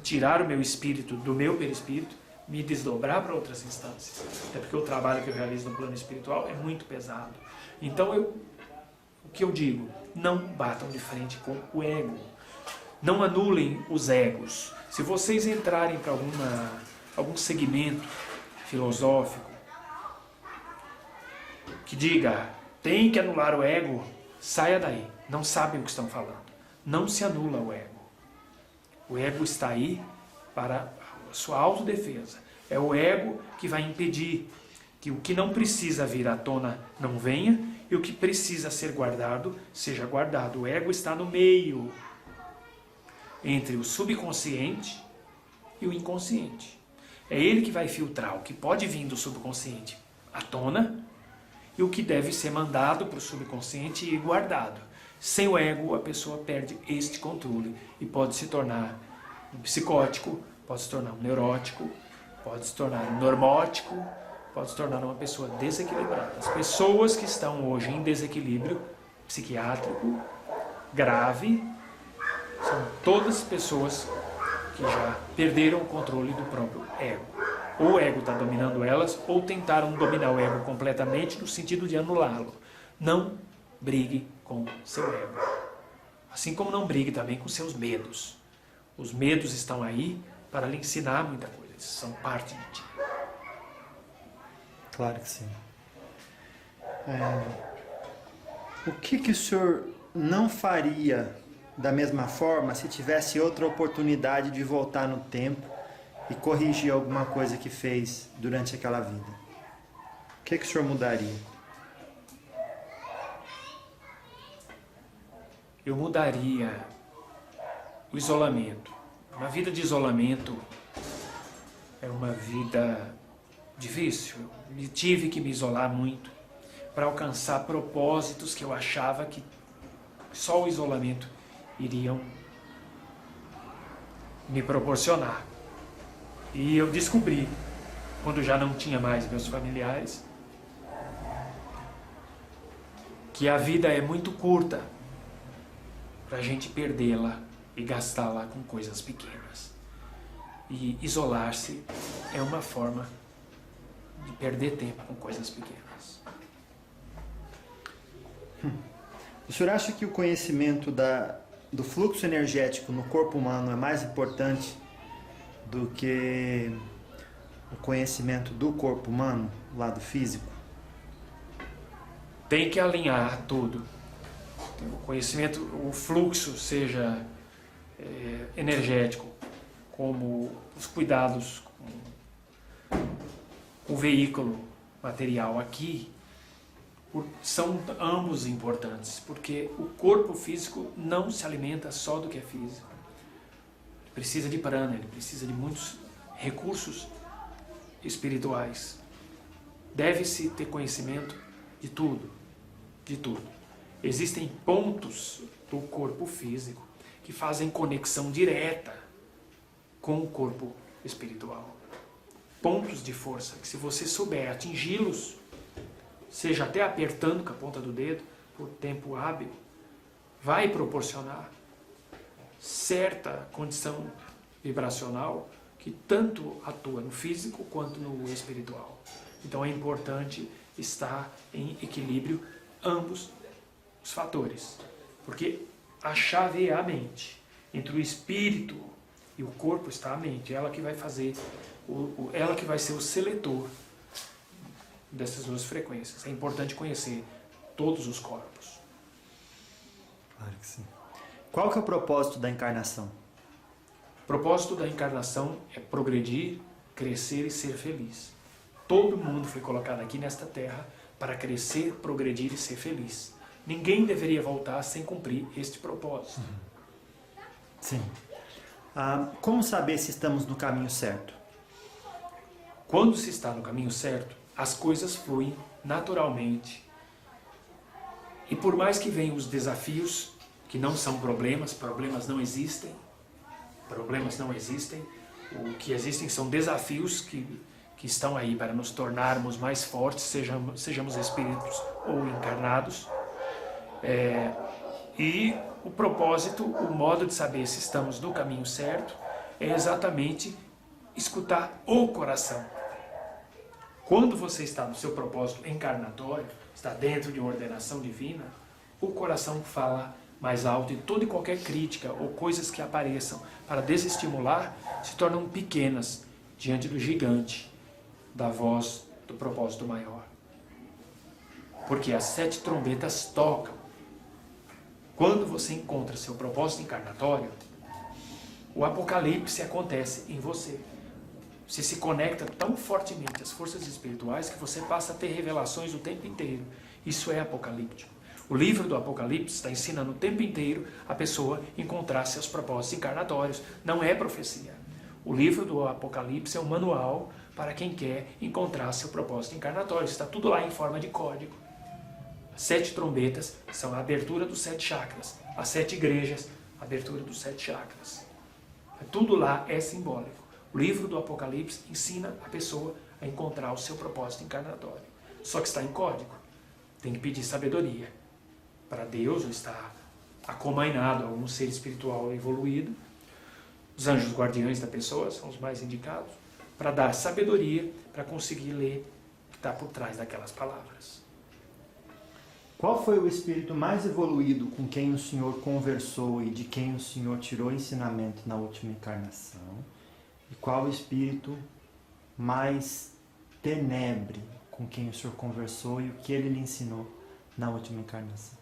tirar o meu espírito do meu perispírito, me desdobrar para outras instâncias. Até porque o trabalho que eu realizo no plano espiritual é muito pesado. Então o que eu digo? Não batam de frente com o ego. Não anulem os egos. Se vocês entrarem para algum segmento filosófico que diga, tem que anular o ego, saia daí. Não sabem o que estão falando. Não se anula o ego. O ego está aí para a sua autodefesa. É o ego que vai impedir que o que não precisa vir à tona não venha e o que precisa ser guardado, seja guardado. O ego está no meio entre o subconsciente e o inconsciente. É ele que vai filtrar o que pode vir do subconsciente à tona e o que deve ser mandado para o subconsciente e guardado. Sem o ego, a pessoa perde este controle e pode se tornar um psicótico, pode se tornar um neurótico, pode se tornar um normótico, pode se tornar uma pessoa desequilibrada. As pessoas que estão hoje em desequilíbrio psiquiátrico grave são todas pessoas que já perderam o controle do próprio ego. Ou o ego está dominando elas, ou tentaram dominar o ego completamente no sentido de anulá-lo. Não brigue com seu ego. Assim como não brigue também com seus medos. Os medos estão aí para lhe ensinar muita coisa. Eles são parte de ti. Claro que sim. O que o senhor não faria da mesma forma se tivesse outra oportunidade de voltar no tempo e corrigir alguma coisa que fez durante aquela vida? O que o senhor mudaria? Eu mudaria o isolamento. Uma vida de isolamento é uma vida difícil. Eu tive que me isolar muito para alcançar propósitos que eu achava que só o isolamento iriam me proporcionar. E eu descobri, quando já não tinha mais meus familiares, que a vida é muito curta para a gente perdê-la e gastá-la com coisas pequenas. E isolar-se é uma forma de perder tempo com coisas pequenas. O senhor acha que o conhecimento do fluxo energético no corpo humano é mais importante do que o conhecimento do corpo humano, lado físico? Tem que alinhar tudo. O conhecimento, o fluxo, seja energético, como os cuidados com o veículo material aqui, são ambos importantes, porque o corpo físico não se alimenta só do que é físico. Ele precisa de prana, ele precisa de muitos recursos espirituais. Deve-se ter conhecimento de tudo, de tudo. Existem pontos do corpo físico que fazem conexão direta com o corpo espiritual. Pontos de força que, se você souber atingi-los, seja até apertando com a ponta do dedo, por tempo hábil, vai proporcionar certa condição vibracional que tanto atua no físico quanto no espiritual. Então é importante estar em equilíbrio ambos os fatores, porque a chave é a mente. Entre o espírito e o corpo está a mente, ela que vai fazer, ela que vai ser o seletor dessas duas frequências. É importante conhecer todos os corpos. Claro que sim. Qual que é o propósito da encarnação? O propósito da encarnação é progredir, crescer e ser feliz. Todo mundo foi colocado aqui nesta terra para crescer, progredir e ser feliz. Ninguém deveria voltar sem cumprir este propósito. Sim. Como saber se estamos no caminho certo? Quando se está no caminho certo, as coisas fluem naturalmente. E por mais que venham os desafios, que não são problemas, problemas não existem. Problemas não existem. O que existem são desafios que estão aí para nos tornarmos mais fortes, sejamos espíritos ou encarnados. E o propósito, o modo de saber se estamos no caminho certo, é exatamente escutar o coração. Quando você está no seu propósito encarnatório, está dentro de uma ordenação divina, o coração fala mais alto e toda e qualquer crítica ou coisas que apareçam para desestimular se tornam pequenas diante do gigante da voz do propósito maior. Porque as 7 trombetas tocam. Quando você encontra seu propósito encarnatório, o apocalipse acontece em você. Você se conecta tão fortemente às forças espirituais que você passa a ter revelações o tempo inteiro. Isso é apocalíptico. O livro do Apocalipse está ensinando o tempo inteiro a pessoa encontrar seus propósitos encarnatórios. Não é profecia. O livro do Apocalipse é um manual para quem quer encontrar seu propósito encarnatório. Está tudo lá em forma de código. As 7 trombetas são a abertura dos 7 chakras. As 7 igrejas, a abertura dos 7 chakras. Tudo lá é simbólico. O livro do Apocalipse ensina a pessoa a encontrar o seu propósito encarnatório. Só que está em código. Tem que pedir sabedoria. Para Deus, ou está acomainado a algum ser espiritual evoluído. Os anjos guardiães da pessoa são os mais indicados. Para dar sabedoria, para conseguir ler o que está por trás daquelas palavras. Qual foi o espírito mais evoluído com quem o Senhor conversou e de quem o Senhor tirou ensinamento na última encarnação? E qual o espírito mais tenebre com quem o Senhor conversou e o que ele lhe ensinou na última encarnação?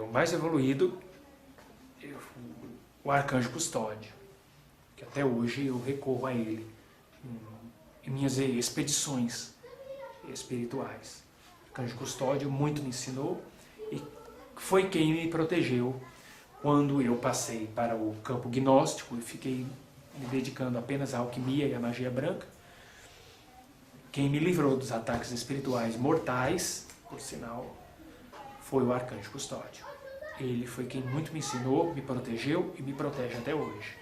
O mais evoluído é o arcanjo custódio, que até hoje eu recorro a ele em minhas expedições espirituais. O arcanjo custódio muito me ensinou e foi quem me protegeu quando eu passei para o campo gnóstico e fiquei me dedicando apenas à alquimia e à magia branca. Quem me livrou dos ataques espirituais mortais, por sinal, foi o arcanjo custódio. Ele foi quem muito me ensinou, me protegeu e me protege até hoje.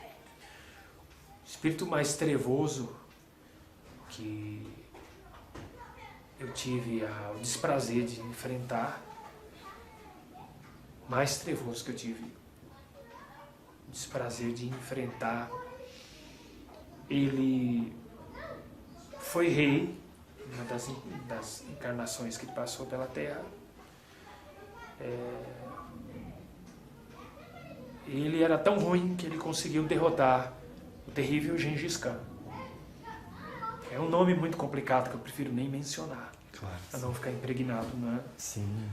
O espírito mais trevoso que eu tive o desprazer de enfrentar, mais trevoso que eu tive o desprazer de enfrentar, ele foi rei, uma das encarnações que ele passou pela Terra. Ele era tão ruim que ele conseguiu derrotar o terrível Gengis Khan. É um nome muito complicado que eu prefiro nem mencionar, Claro. para não ficar impregnado, não é? Sim.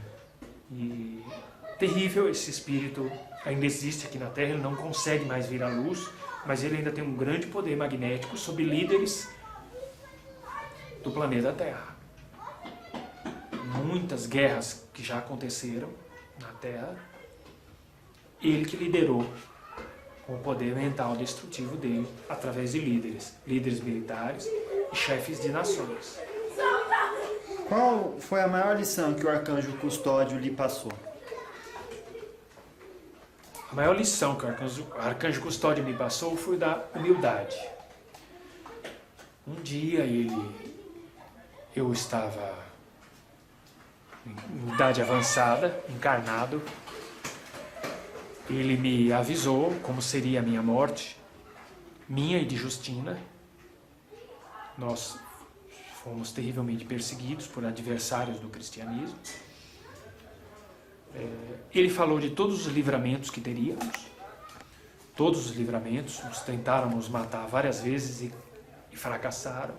E terrível, esse espírito ainda existe aqui na Terra, ele não consegue mais vir à luz, mas ele ainda tem um grande poder magnético sobre líderes do planeta Terra. Muitas guerras que já aconteceram na Terra, ele que liderou com o poder mental destrutivo dele através de líderes militares e chefes de nações. Qual foi a maior lição que o arcanjo custódio lhe passou? A maior lição que o arcanjo custódio me passou foi da humildade. Um dia eu estava em idade avançada, encarnado. Ele me avisou como seria a minha morte, minha e de Justina. Nós fomos terrivelmente perseguidos por adversários do cristianismo. Ele falou de todos os livramentos que teríamos, todos os livramentos. Tentaram nos matar várias vezes e fracassaram.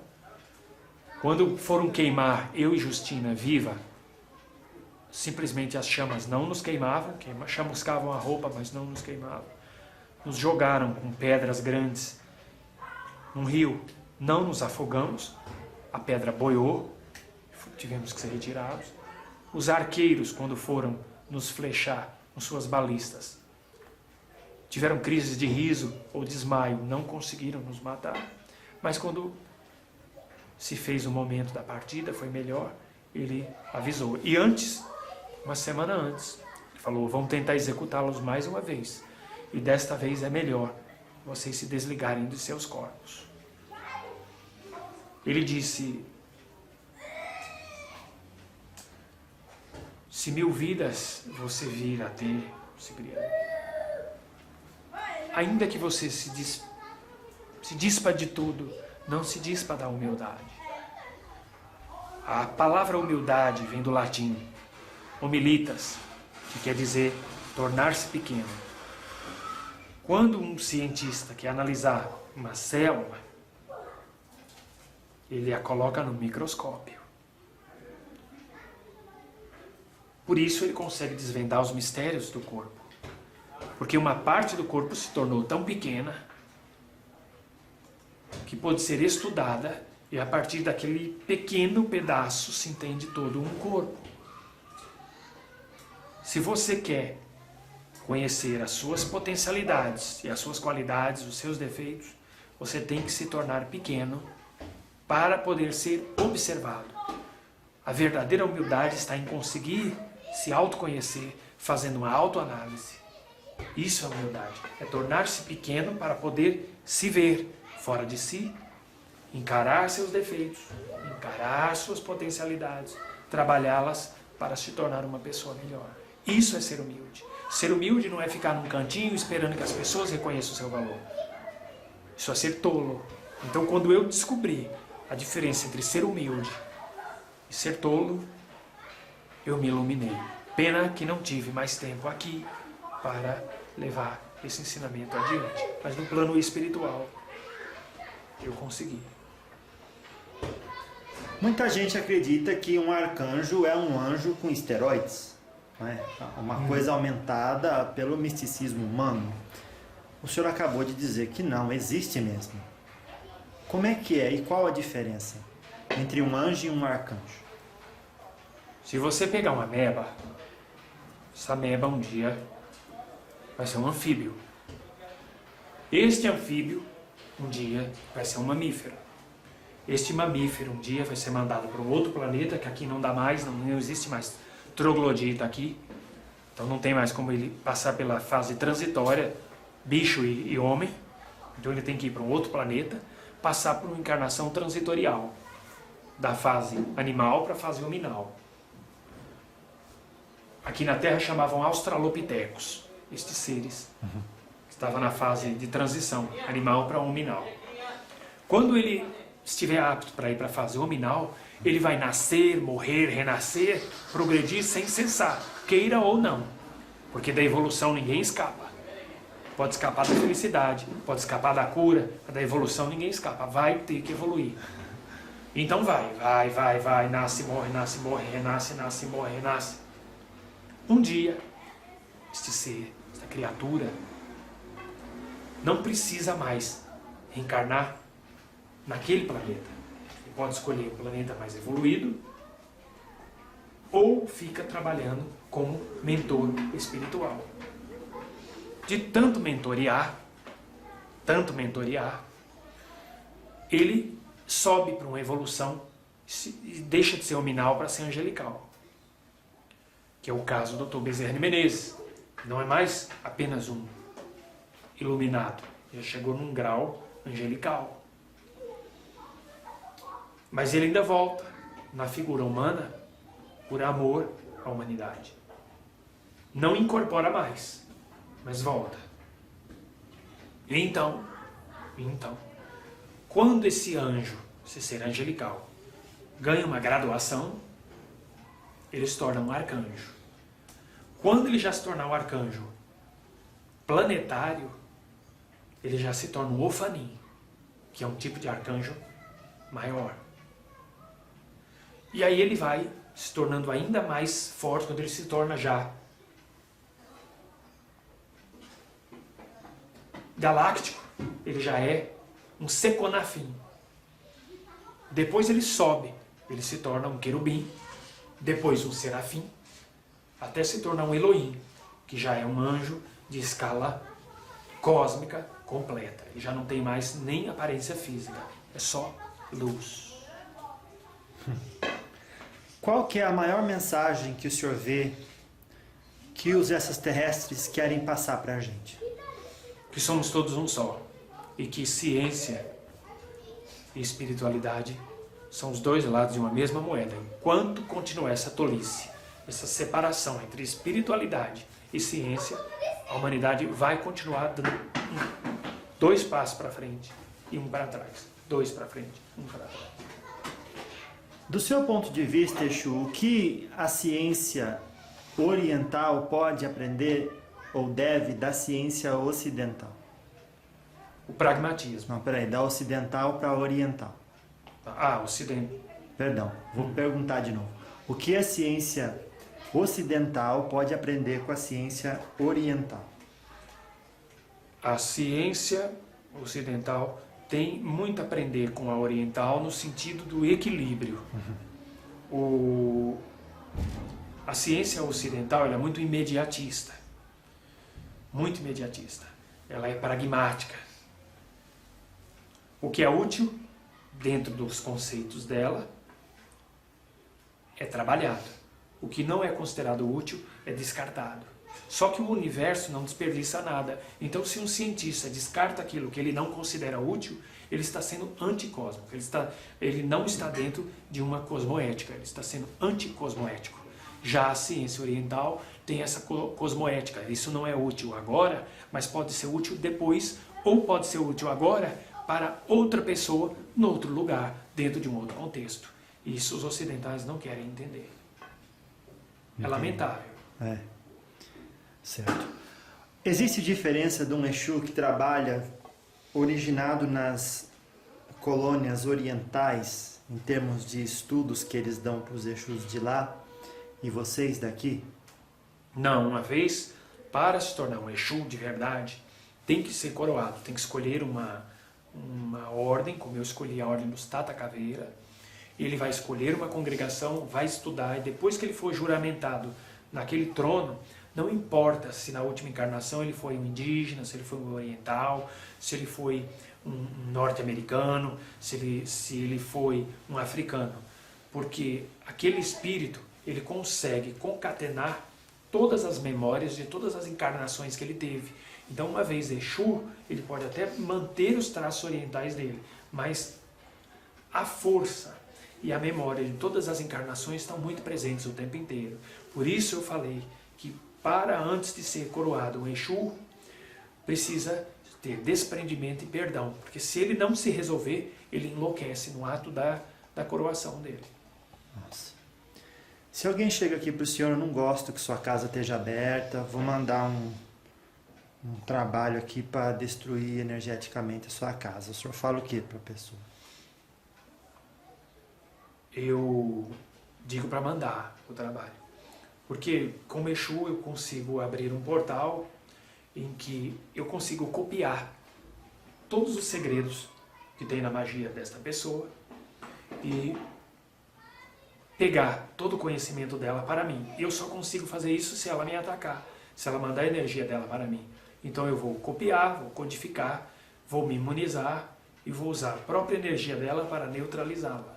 Quando foram queimar eu e Justina viva, simplesmente as chamas não nos queimavam, chamuscavam a roupa, mas não nos queimavam. Nos jogaram com pedras grandes num rio, não nos afogamos, a pedra boiou, tivemos que ser retirados. Os arqueiros, quando foram nos flechar com suas balistas, tiveram crises de riso ou desmaio, não conseguiram nos matar. Mas quando se fez o momento da partida, foi melhor, ele avisou. E antes, uma semana antes, ele falou: vamos tentar executá-los mais uma vez. E desta vez é melhor vocês se desligarem de seus corpos. Ele disse: se 1000 vidas você vir a ter, Cipriano, ainda que você se dispa de tudo, não se dispa da humildade. A palavra humildade vem do latim humilitas, que quer dizer tornar-se pequeno. Quando um cientista quer analisar uma célula, ele a coloca no microscópio. Por isso ele consegue desvendar os mistérios do corpo. Porque uma parte do corpo se tornou tão pequena que pode ser estudada, e a partir daquele pequeno pedaço se entende todo um corpo. Se você quer conhecer as suas potencialidades e as suas qualidades, os seus defeitos, você tem que se tornar pequeno para poder ser observado. A verdadeira humildade está em conseguir se autoconhecer, fazendo uma autoanálise. Isso é humildade, é tornar-se pequeno para poder se ver fora de si, encarar seus defeitos, encarar suas potencialidades, trabalhá-las para se tornar uma pessoa melhor. Isso é ser humilde. Ser humilde não é ficar num cantinho esperando que as pessoas reconheçam o seu valor. Isso é ser tolo. Então, quando eu descobri a diferença entre ser humilde e ser tolo, eu me iluminei. Pena que não tive mais tempo aqui para levar esse ensinamento adiante. Mas no plano espiritual, eu consegui. Muita gente acredita que um arcanjo é um anjo com esteroides, não é? Uma coisa aumentada pelo misticismo humano. O senhor acabou de dizer que não, existe mesmo. Como é que é e qual a diferença entre um anjo e um arcanjo? Se você pegar uma ameba, essa ameba um dia vai ser um anfíbio. Este anfíbio um dia vai ser um mamífero. Este mamífero um dia vai ser mandado para um outro planeta, que aqui não dá mais, não existe mais troglodita aqui. Então não tem mais como ele passar pela fase transitória, bicho e homem. Então ele tem que ir para um outro planeta, passar por uma encarnação transitorial, da fase animal para a fase hominal. Aqui na Terra chamavam australopitecos, estes seres. Que estavam na fase de transição, animal para hominal. Quando ele estiver apto para ir para a fase hominal, ele vai nascer, morrer, renascer, progredir sem cessar, queira ou não. Porque da evolução ninguém escapa. Pode escapar da felicidade, pode escapar da cura, da evolução ninguém escapa, vai ter que evoluir. Então vai, nasce, morre, renasce, nasce, morre, renasce. Um dia, este ser, esta criatura, não precisa mais reencarnar naquele planeta. Ele pode escolher um planeta mais evoluído ou fica trabalhando como mentor espiritual. De tanto mentorear, ele sobe para uma evolução e deixa de ser hominal para ser angelical. Que é o caso do Dr. Bezerra de Menezes. Não é mais apenas um iluminado. Já chegou num grau angelical. Mas ele ainda volta na figura humana por amor à humanidade. Não incorpora mais, mas volta. E então, quando esse anjo, esse ser angelical, ganha uma graduação, ele se torna um arcanjo. Quando ele já se tornar um arcanjo planetário, ele já se torna um Ofanim, que é um tipo de arcanjo maior. E aí ele vai se tornando ainda mais forte quando ele se torna já galáctico. Ele já é um Seconafim. Depois ele sobe, ele se torna um querubim, depois um serafim, até se tornar um Elohim, que já é um anjo de escala cósmica completa. E já não tem mais nem aparência física, é só luz. Qual que é a maior mensagem que o senhor vê que os extraterrestres querem passar para a gente? Que somos todos um só. E que ciência e espiritualidade são os dois lados de uma mesma moeda. Enquanto continuar essa tolice, essa separação entre espiritualidade e ciência, a humanidade vai continuar dando dois passos para frente e um para trás. Dois para frente, um para trás. Do seu ponto de vista, Exu, o que a ciência oriental pode aprender ou deve da ciência ocidental? O pragmatismo. Não, peraí, da ocidental para oriental. Ocidente. Perdão, vou perguntar de novo. O que a ciência ocidental pode aprender com a ciência oriental? A ciência ocidental tem muito a aprender com a oriental no sentido do equilíbrio. A ciência ocidental ela é muito imediatista. Muito imediatista. Ela é pragmática. O que é útil, dentro dos conceitos dela, é trabalhado. O que não é considerado útil é descartado. Só que o universo não desperdiça nada. Então, se um cientista descarta aquilo que ele não considera útil, ele está sendo anticósmico. Ele não está dentro de uma cosmoética. Ele está sendo anticosmoético. Já a ciência oriental tem essa cosmoética. Isso não é útil agora, mas pode ser útil depois, ou pode ser útil agora para outra pessoa, em outro lugar, dentro de um outro contexto. Isso os ocidentais não querem entender. É lamentável. É. Certo. Existe diferença de um Exu que trabalha originado nas colônias orientais, em termos de estudos que eles dão para os Exus de lá, e vocês daqui? Não, uma vez, para se tornar um Exu de verdade, tem que ser coroado, tem que escolher uma ordem, como eu escolhi a ordem dos Tata Caveira. Ele vai escolher uma congregação, vai estudar, e depois que ele for juramentado naquele trono, não importa se na última encarnação ele foi um indígena, se ele foi um oriental, se ele foi um norte-americano, se ele foi um africano. Porque aquele espírito, ele consegue concatenar todas as memórias de todas as encarnações que ele teve. Então, uma vez Exu, ele pode até manter os traços orientais dele, mas a força e a memória de todas as encarnações estão muito presentes o tempo inteiro. Por isso eu falei que para antes de ser coroado um Exu, precisa ter desprendimento e perdão, porque se ele não se resolver, ele enlouquece no ato da coroação dele. Nossa. Se alguém chega aqui para o senhor, eu não gosto que sua casa esteja aberta, vou mandar um trabalho aqui para destruir energeticamente a sua casa. O senhor fala o que para a pessoa? Eu digo para mandar o trabalho. Porque com Exu eu consigo abrir um portal em que eu consigo copiar todos os segredos que tem na magia desta pessoa e pegar todo o conhecimento dela para mim. Eu só consigo fazer isso se ela me atacar, se ela mandar a energia dela para mim. Então eu vou copiar, vou codificar, vou me imunizar e vou usar a própria energia dela para neutralizá-la.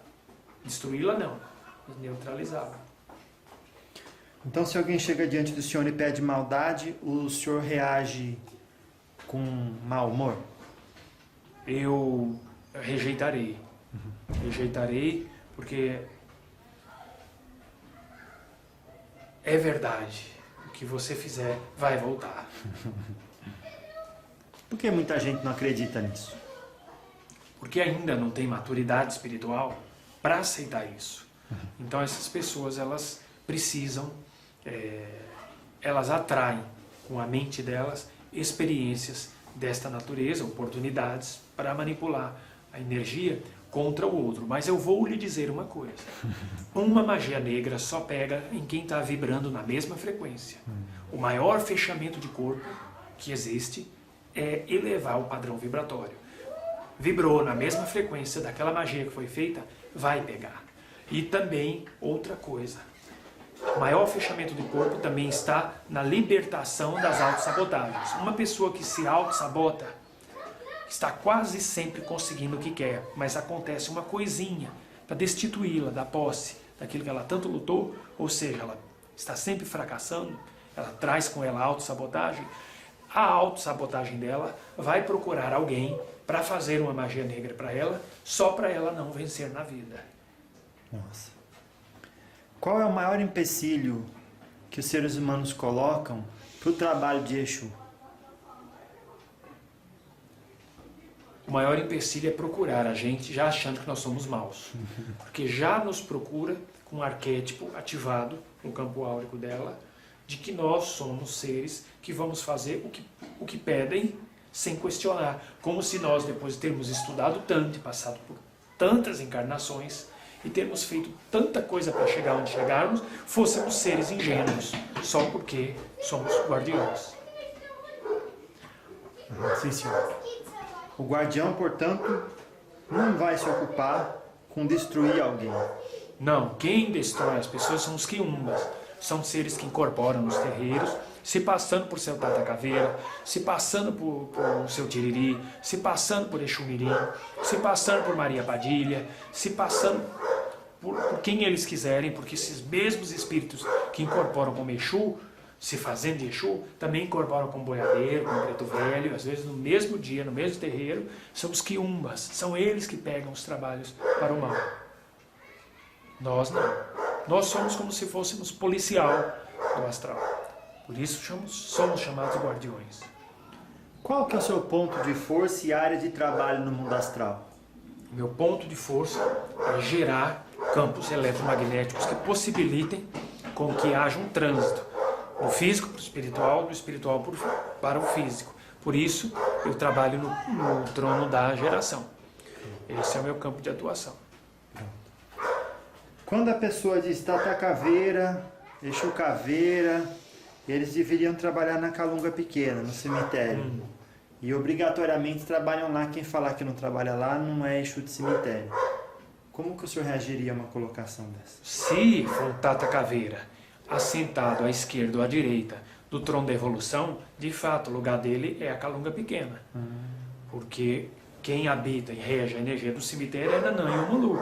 Destruí-la não, mas neutralizá-la. Então, se alguém chega diante do senhor e pede maldade, o senhor reage com mau humor? Eu rejeitarei. Rejeitarei porque é verdade. O que você fizer vai voltar. Por que muita gente não acredita nisso? Porque ainda não tem maturidade espiritual para aceitar isso. Então essas pessoas, elas precisam, elas atraem com a mente delas experiências desta natureza, oportunidades para manipular a energia contra o outro. Mas eu vou lhe dizer uma coisa. Uma magia negra só pega em quem está vibrando na mesma frequência. O maior fechamento de corpo que existe é elevar o padrão vibratório. Vibrou na mesma frequência daquela magia que foi feita, vai pegar. E também outra coisa. O maior fechamento do corpo também está na libertação das autossabotagens. Uma pessoa que se autossabota está quase sempre conseguindo o que quer, mas acontece uma coisinha para destituí-la da posse, daquilo que ela tanto lutou, ou seja, ela está sempre fracassando, ela traz com ela a autossabotagem. A autossabotagem dela vai procurar alguém para fazer uma magia negra para ela, só para ela não vencer na vida. Nossa. Qual é o maior empecilho que os seres humanos colocam para o trabalho de Exu? O maior empecilho é procurar a gente já achando que nós somos maus. Porque já nos procura com um arquétipo ativado no campo áurico dela, de que nós somos seres que vamos fazer o que pedem sem questionar. Como se nós, depois de termos estudado tanto e passado por tantas encarnações e termos feito tanta coisa para chegar onde chegarmos, fôssemos seres ingênuos, só porque somos guardiões. Sim, senhor. O guardião, portanto, não vai se ocupar com destruir alguém. Não, quem destrói as pessoas são os quiumbas. São seres que incorporam nos terreiros, se passando por seu Tata Caveira, se passando por seu Tiriri, se passando por Exu Mirim, se passando por Maria Padilha, se passando por quem eles quiserem, porque esses mesmos espíritos que incorporam como Exu, se fazendo de Exu, também incorporam com boiadeiro, com preto velho, às vezes no mesmo dia, no mesmo terreiro, são os quiumbas, são eles que pegam os trabalhos para o mal. Nós não. Nós somos como se fôssemos policial do astral. Por isso somos chamados guardiões. Qual que é o seu ponto de força e área de trabalho no mundo astral? Meu ponto de força é gerar campos eletromagnéticos que possibilitem com que haja um trânsito do físico para o espiritual, do espiritual para o físico. Por isso, eu trabalho no trono da geração. Esse é o meu campo de atuação. Quando a pessoa diz Tata Caveira, Exu Caveira, eles deveriam trabalhar na Calunga Pequena, no cemitério. E obrigatoriamente trabalham lá. Quem falar que não trabalha lá não é Exu de cemitério. Como que o senhor reagiria a uma colocação dessa? Se for um Tata Caveira assentado à esquerda ou à direita do trono da evolução, de fato o lugar dele é a Calunga Pequena. Porque quem habita e rege a energia do cemitério é Nanã e Omulu.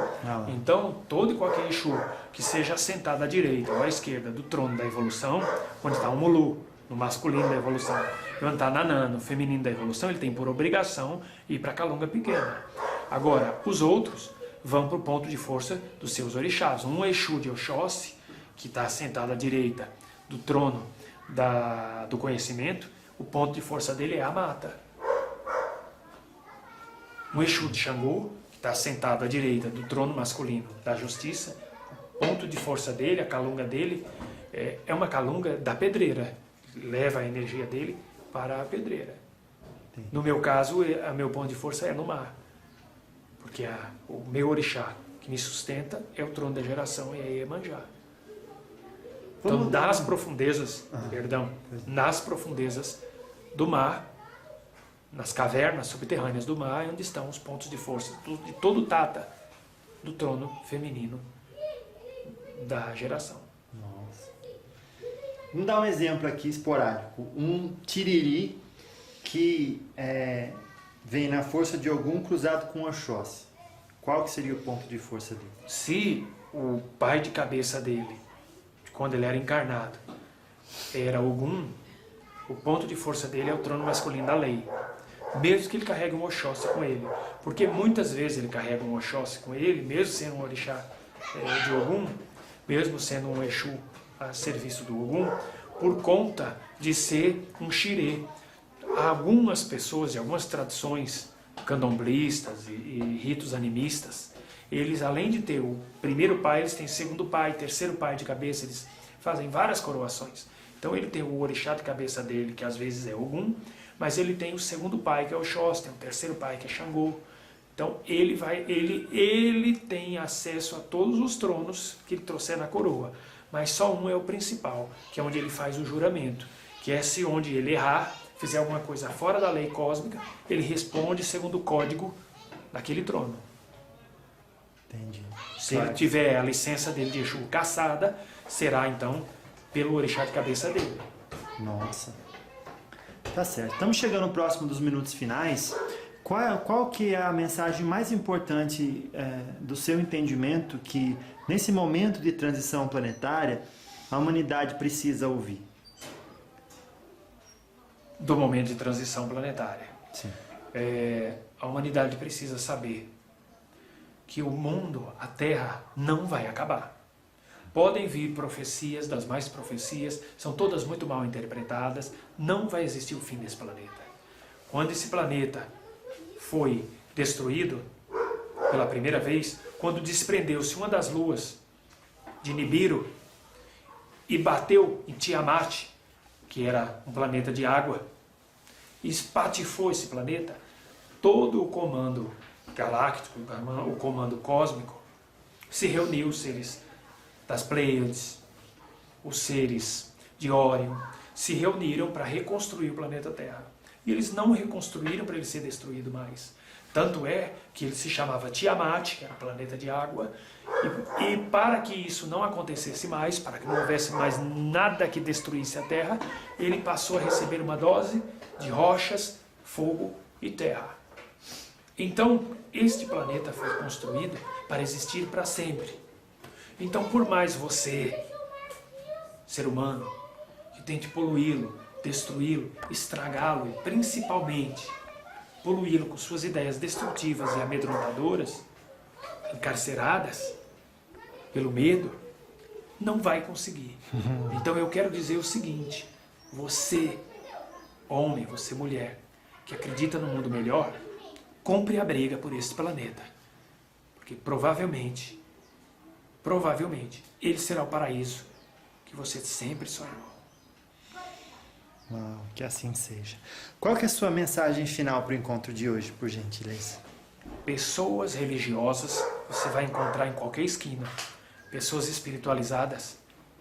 Então, todo e qualquer Exu que seja assentado à direita ou à esquerda do trono da evolução, onde está o Omulu, no masculino da evolução, e onde está Nanã, no feminino da evolução, ele tem por obrigação ir para a Calunga Pequena. Agora, os outros vão para o ponto de força dos seus orixás. Um Exu de Oxóssi, que está assentado à direita do trono do conhecimento, o ponto de força dele é a mata. Um Exu de Xangô, que está sentado à direita do trono masculino da justiça, o ponto de força dele, a calunga dele, é uma calunga da pedreira. Leva a energia dele para a pedreira. No meu caso, o meu ponto de força é no mar. Porque o meu orixá que me sustenta é o trono da geração e é Iemanjá. Então, nas profundezas, nas profundezas do mar, nas cavernas subterrâneas do mar, é onde estão os pontos de força de todo o Tata do trono feminino da geração. Nossa. Vamos dar um exemplo aqui esporádico. Um Tiriri que vem na força de Ogum cruzado com Oxóssi. Qual que seria o ponto de força dele? Se o pai de cabeça dele, quando ele era encarnado, era Ogum, o ponto de força dele é o trono masculino da lei. Mesmo que ele carregue um Oxóssi com ele. Porque muitas vezes ele carrega um Oxóssi com ele, mesmo sendo um orixá de Ogum, mesmo sendo um Exu a serviço do Ogum, por conta de ser um xirê. Algumas pessoas de algumas tradições candomblistas e ritos animistas, eles, além de ter o primeiro pai, eles têm segundo pai, terceiro pai de cabeça, eles fazem várias coroações. Então ele tem o orixá de cabeça dele, que às vezes é Ogum, mas ele tem o segundo pai, que é o Oxóssi, tem o terceiro pai, que é Xangô. Então ele tem acesso a todos os tronos que ele trouxer na coroa, mas só um é o principal, que é onde ele faz o juramento, que é se onde ele errar, fizer alguma coisa fora da lei cósmica, ele responde segundo o código daquele trono. Entendi. Se ele tiver a licença dele de Exu caçada, será então pelo orixá de cabeça dele. Nossa. Tá certo. Estamos chegando próximo dos minutos finais. Qual que é a mensagem mais importante do seu entendimento que, nesse momento de transição planetária, a humanidade precisa ouvir? Do momento de transição planetária. Sim. A humanidade precisa saber que o mundo, a Terra, não vai acabar. Podem vir profecias, das mais profecias, são todas muito mal interpretadas, não vai existir o fim desse planeta. Quando esse planeta foi destruído pela primeira vez, quando desprendeu-se uma das luas de Nibiru e bateu em Tiamat, que era um planeta de água, e espatifou esse planeta, todo o comando galáctico, o comando cósmico, se reuniu, os seres das Pleiades, os seres de Órion, se reuniram para reconstruir o planeta Terra. E eles não reconstruíram para ele ser destruído mais. Tanto é que ele se chamava Tiamat, que era o planeta de água, e para que isso não acontecesse mais, para que não houvesse mais nada que destruísse a Terra, ele passou a receber uma dose de rochas, fogo e terra. Então, este planeta foi construído para existir para sempre. Então, por mais você, ser humano, que tente poluí-lo, destruí-lo, estragá-lo e principalmente poluí-lo com suas ideias destrutivas e amedrontadoras, encarceradas pelo medo, não vai conseguir. Então eu quero dizer o seguinte: você, homem, você mulher, que acredita no mundo melhor, compre a briga por este planeta. Porque provavelmente, ele será o paraíso que você sempre sonhou. Uau, que assim seja. Qual que é a sua mensagem final para o encontro de hoje, por gentileza? Pessoas religiosas você vai encontrar em qualquer esquina. Pessoas espiritualizadas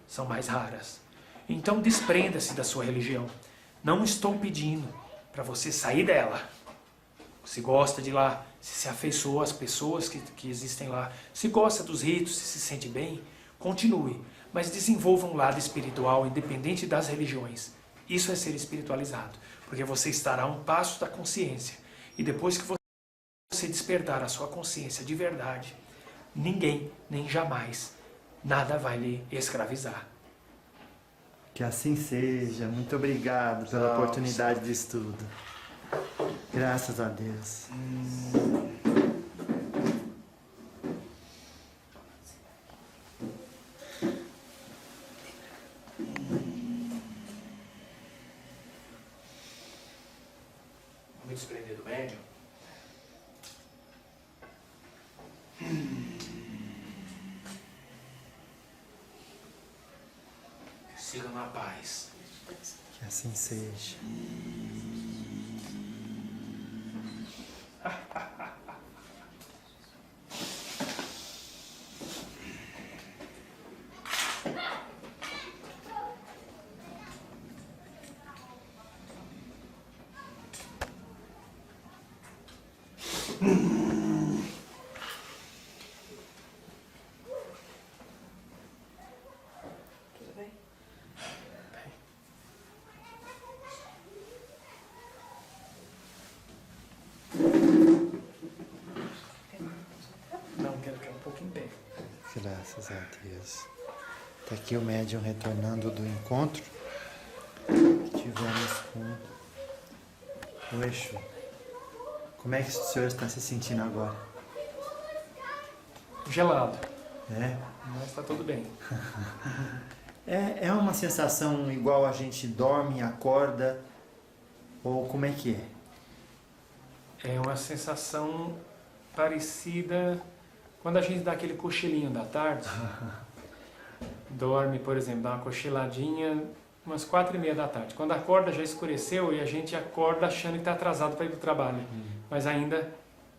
são mais raras. Então desprenda-se da sua religião. Não estou pedindo para você sair dela. Se gosta de lá, se afeiçoa às pessoas que existem lá, se gosta dos ritos, se sente bem, continue. Mas desenvolva um lado espiritual independente das religiões. Isso é ser espiritualizado, porque você estará a um passo da consciência. E depois que você despertar a sua consciência de verdade, ninguém, nem jamais, nada vai lhe escravizar. Que assim seja. Muito obrigado pela oportunidade de estudo. Graças a Deus. Vou me desprender do médium. Siga na paz. Que assim seja. Tudo bem? Graças a Deus. Está aqui o médium retornando do encontro que tivemos com o Exu. Como é que o senhor está se sentindo agora? Gelado, É? mas está tudo bem. É uma sensação igual a gente dorme, acorda, ou como é que é? É uma sensação parecida quando a gente dá aquele cochilinho da tarde. Dorme, por exemplo, dá uma cochiladinha umas 4:30 da tarde. Quando acorda já escureceu e a gente acorda achando que está atrasado para ir para o trabalho. Mas ainda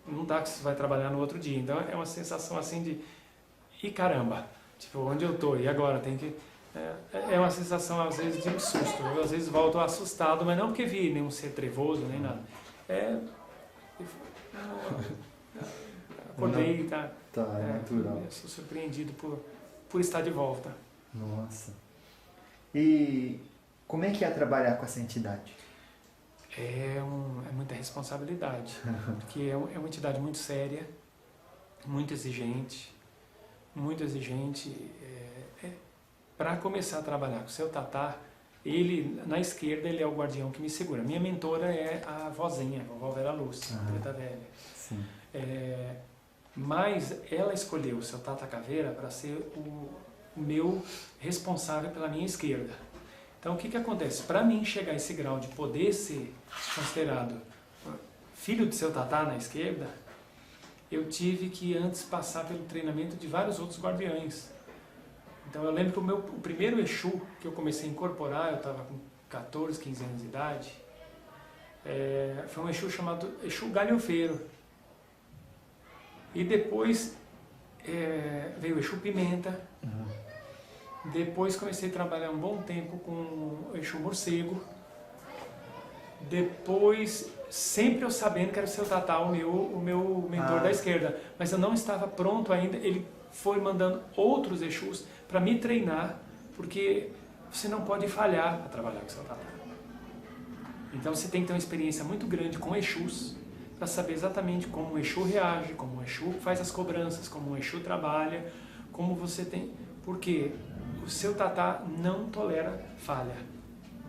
não dá que você vai trabalhar no outro dia. Então é uma sensação assim de... E caramba, tipo, onde eu tô? E agora? Tem que... É uma sensação às vezes de um susto. Eu às vezes volto assustado, mas não porque vi nenhum ser trevoso, nem nada. Acordei e tá... É natural. Eu sou surpreendido por estar de volta. Nossa. E como é que é trabalhar com essa entidade? É muita responsabilidade, porque é uma entidade muito séria, muito exigente. Para começar a trabalhar com o seu tatá, ele, na esquerda, ele é o guardião que me segura. Minha mentora é a vozinha, a vovó Vera Lúcia, a preta velha. Sim. Mas ela escolheu o seu Tata Caveira para ser o meu responsável pela minha esquerda. Então o que acontece? Para mim chegar a esse grau de poder ser considerado filho do seu Tatá na esquerda, eu tive que antes passar pelo treinamento de vários outros guardiães. Então eu lembro que o primeiro Exu que eu comecei a incorporar, eu estava com 14, 15 anos de idade, foi um Exu chamado Exu Galhofeiro. E depois veio o Exu Pimenta. Depois comecei a trabalhar um bom tempo com o Exu Morcego. Depois, sempre eu sabendo que era o seu Tatá, o meu mentor da esquerda. Mas eu não estava pronto ainda. Ele foi mandando outros Exus para me treinar, porque você não pode falhar para trabalhar com o seu Tatá. Então você tem que ter uma experiência muito grande com Exus, para saber exatamente como o Exu reage, como o Exu faz as cobranças, como o Exu trabalha, como você tem... Porque o seu Tatá não tolera falha.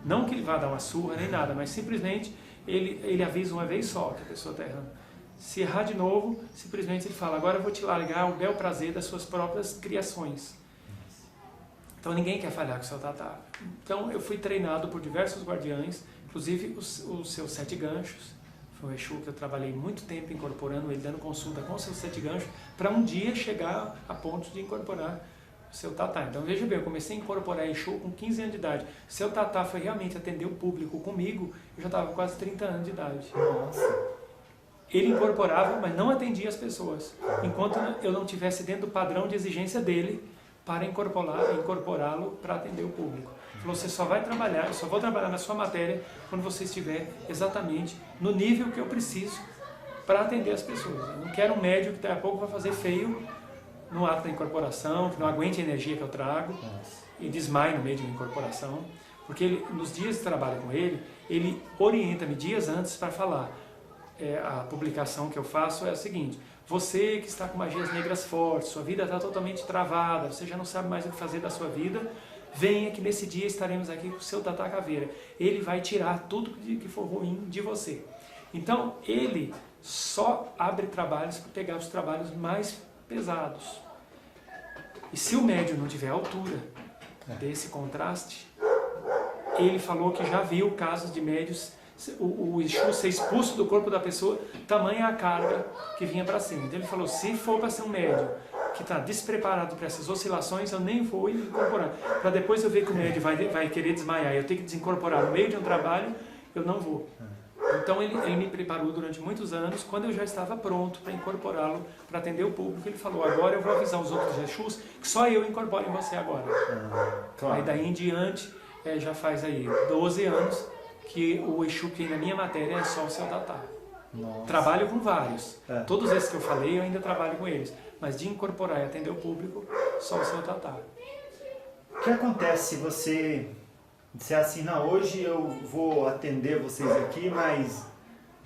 Não que ele vá dar uma surra nem nada, mas simplesmente ele avisa uma vez só que a pessoa está errando. Se errar de novo, simplesmente ele fala, agora eu vou te largar o bel prazer das suas próprias criações. Então ninguém quer falhar com o seu Tatá. Então eu fui treinado por diversos guardiães, inclusive os seus 7 ganchos. Foi um Exu que eu trabalhei muito tempo incorporando ele, dando consulta com os seus 7 ganchos, para um dia chegar a ponto de incorporar o seu Tatá. Então veja bem, eu comecei a incorporar Exu com 15 anos de idade. O seu Tatá foi realmente atender o público comigo, eu já estava com quase 30 anos de idade. Nossa. Ele incorporava, mas não atendia as pessoas, enquanto eu não estivesse dentro do padrão de exigência dele para incorporá-lo para atender o público. Ele falou, você só vai trabalhar, eu só vou trabalhar na sua matéria quando você estiver exatamente no nível que eu preciso para atender as pessoas. Eu não quero um médium que daqui a pouco vai fazer feio no ato da incorporação, que não aguente a energia que eu trago e desmaie no meio de uma incorporação, porque ele, nos dias de trabalho com ele orienta-me dias antes para falar. A publicação que eu faço é a seguinte: você que está com magias negras fortes, sua vida está totalmente travada, você já não sabe mais o que fazer da sua vida, venha que nesse dia estaremos aqui com o seu Tatá Caveira. Ele vai tirar tudo que for ruim de você. Então ele só abre trabalhos para pegar os trabalhos mais pesados. E se o médium não tiver altura desse contraste, ele falou que já viu casos de médios o Exu ser expulso do corpo da pessoa, tamanha a carga que vinha para cima. Então ele falou, se for para ser um médium que está despreparado para essas oscilações, eu nem vou incorporar. Para depois eu ver que o médium vai querer desmaiar e eu tenho que desincorporar no meio de um trabalho, eu não vou. Então ele me preparou durante muitos anos. Quando eu já estava pronto para incorporá-lo, para atender o público, ele falou, agora eu vou avisar os outros Exus que só eu incorporo em você agora. Claro. Aí daí em diante, já faz aí 12 anos que o Exu que tem na minha matéria é só o seu Tatá. Nossa. Trabalho com vários. Todos esses que eu falei, eu ainda trabalho com eles. Mas de incorporar e atender o público, só o seu Tatá. O que acontece se você disser assim, não, hoje eu vou atender vocês aqui, mas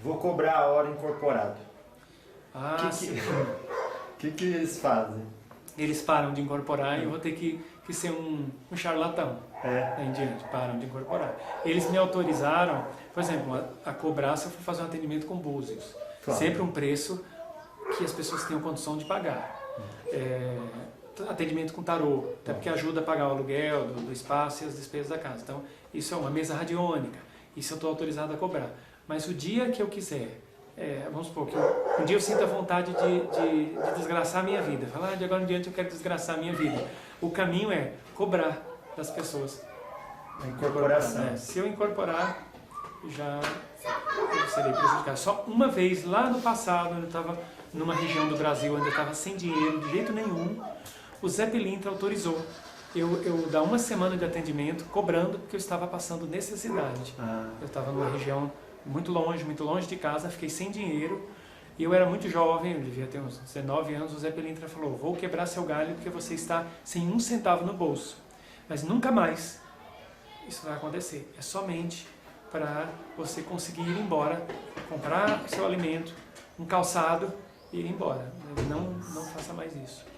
vou cobrar a hora incorporado? O que eles fazem? eles param de incorporar e eu vou ter que ser um charlatão. Daí em diante, param de incorporar. Eles me autorizaram, por exemplo, a cobrar se eu for fazer um atendimento com búzios. Claro. Sempre um preço que as pessoas tenham condição de pagar. Atendimento com tarô, até porque ajuda a pagar o aluguel do espaço e as despesas da casa. Então, isso é uma mesa radiônica, isso eu estou autorizado a cobrar. Mas o dia que eu quiser, vamos supor, que um dia eu sinto a vontade de desgraçar a minha vida, falar, de agora em diante eu quero desgraçar a minha vida. O caminho é cobrar das pessoas. A incorporação. Se eu incorporar, eu serei prejudicado. Só uma vez, lá no passado, eu estava numa região do Brasil onde eu estava sem dinheiro, de jeito nenhum, o Zé Pilintra autorizou eu dar uma semana de atendimento cobrando porque eu estava passando necessidade. Eu estava numa região muito longe de casa, fiquei sem dinheiro e eu era muito jovem, eu devia ter uns 19 anos. O Zé Pilintra falou: vou quebrar seu galho porque você está sem um centavo no bolso, mas nunca mais isso vai acontecer. É somente para você conseguir ir embora, comprar seu alimento, um calçado e ir embora. Não faça mais isso.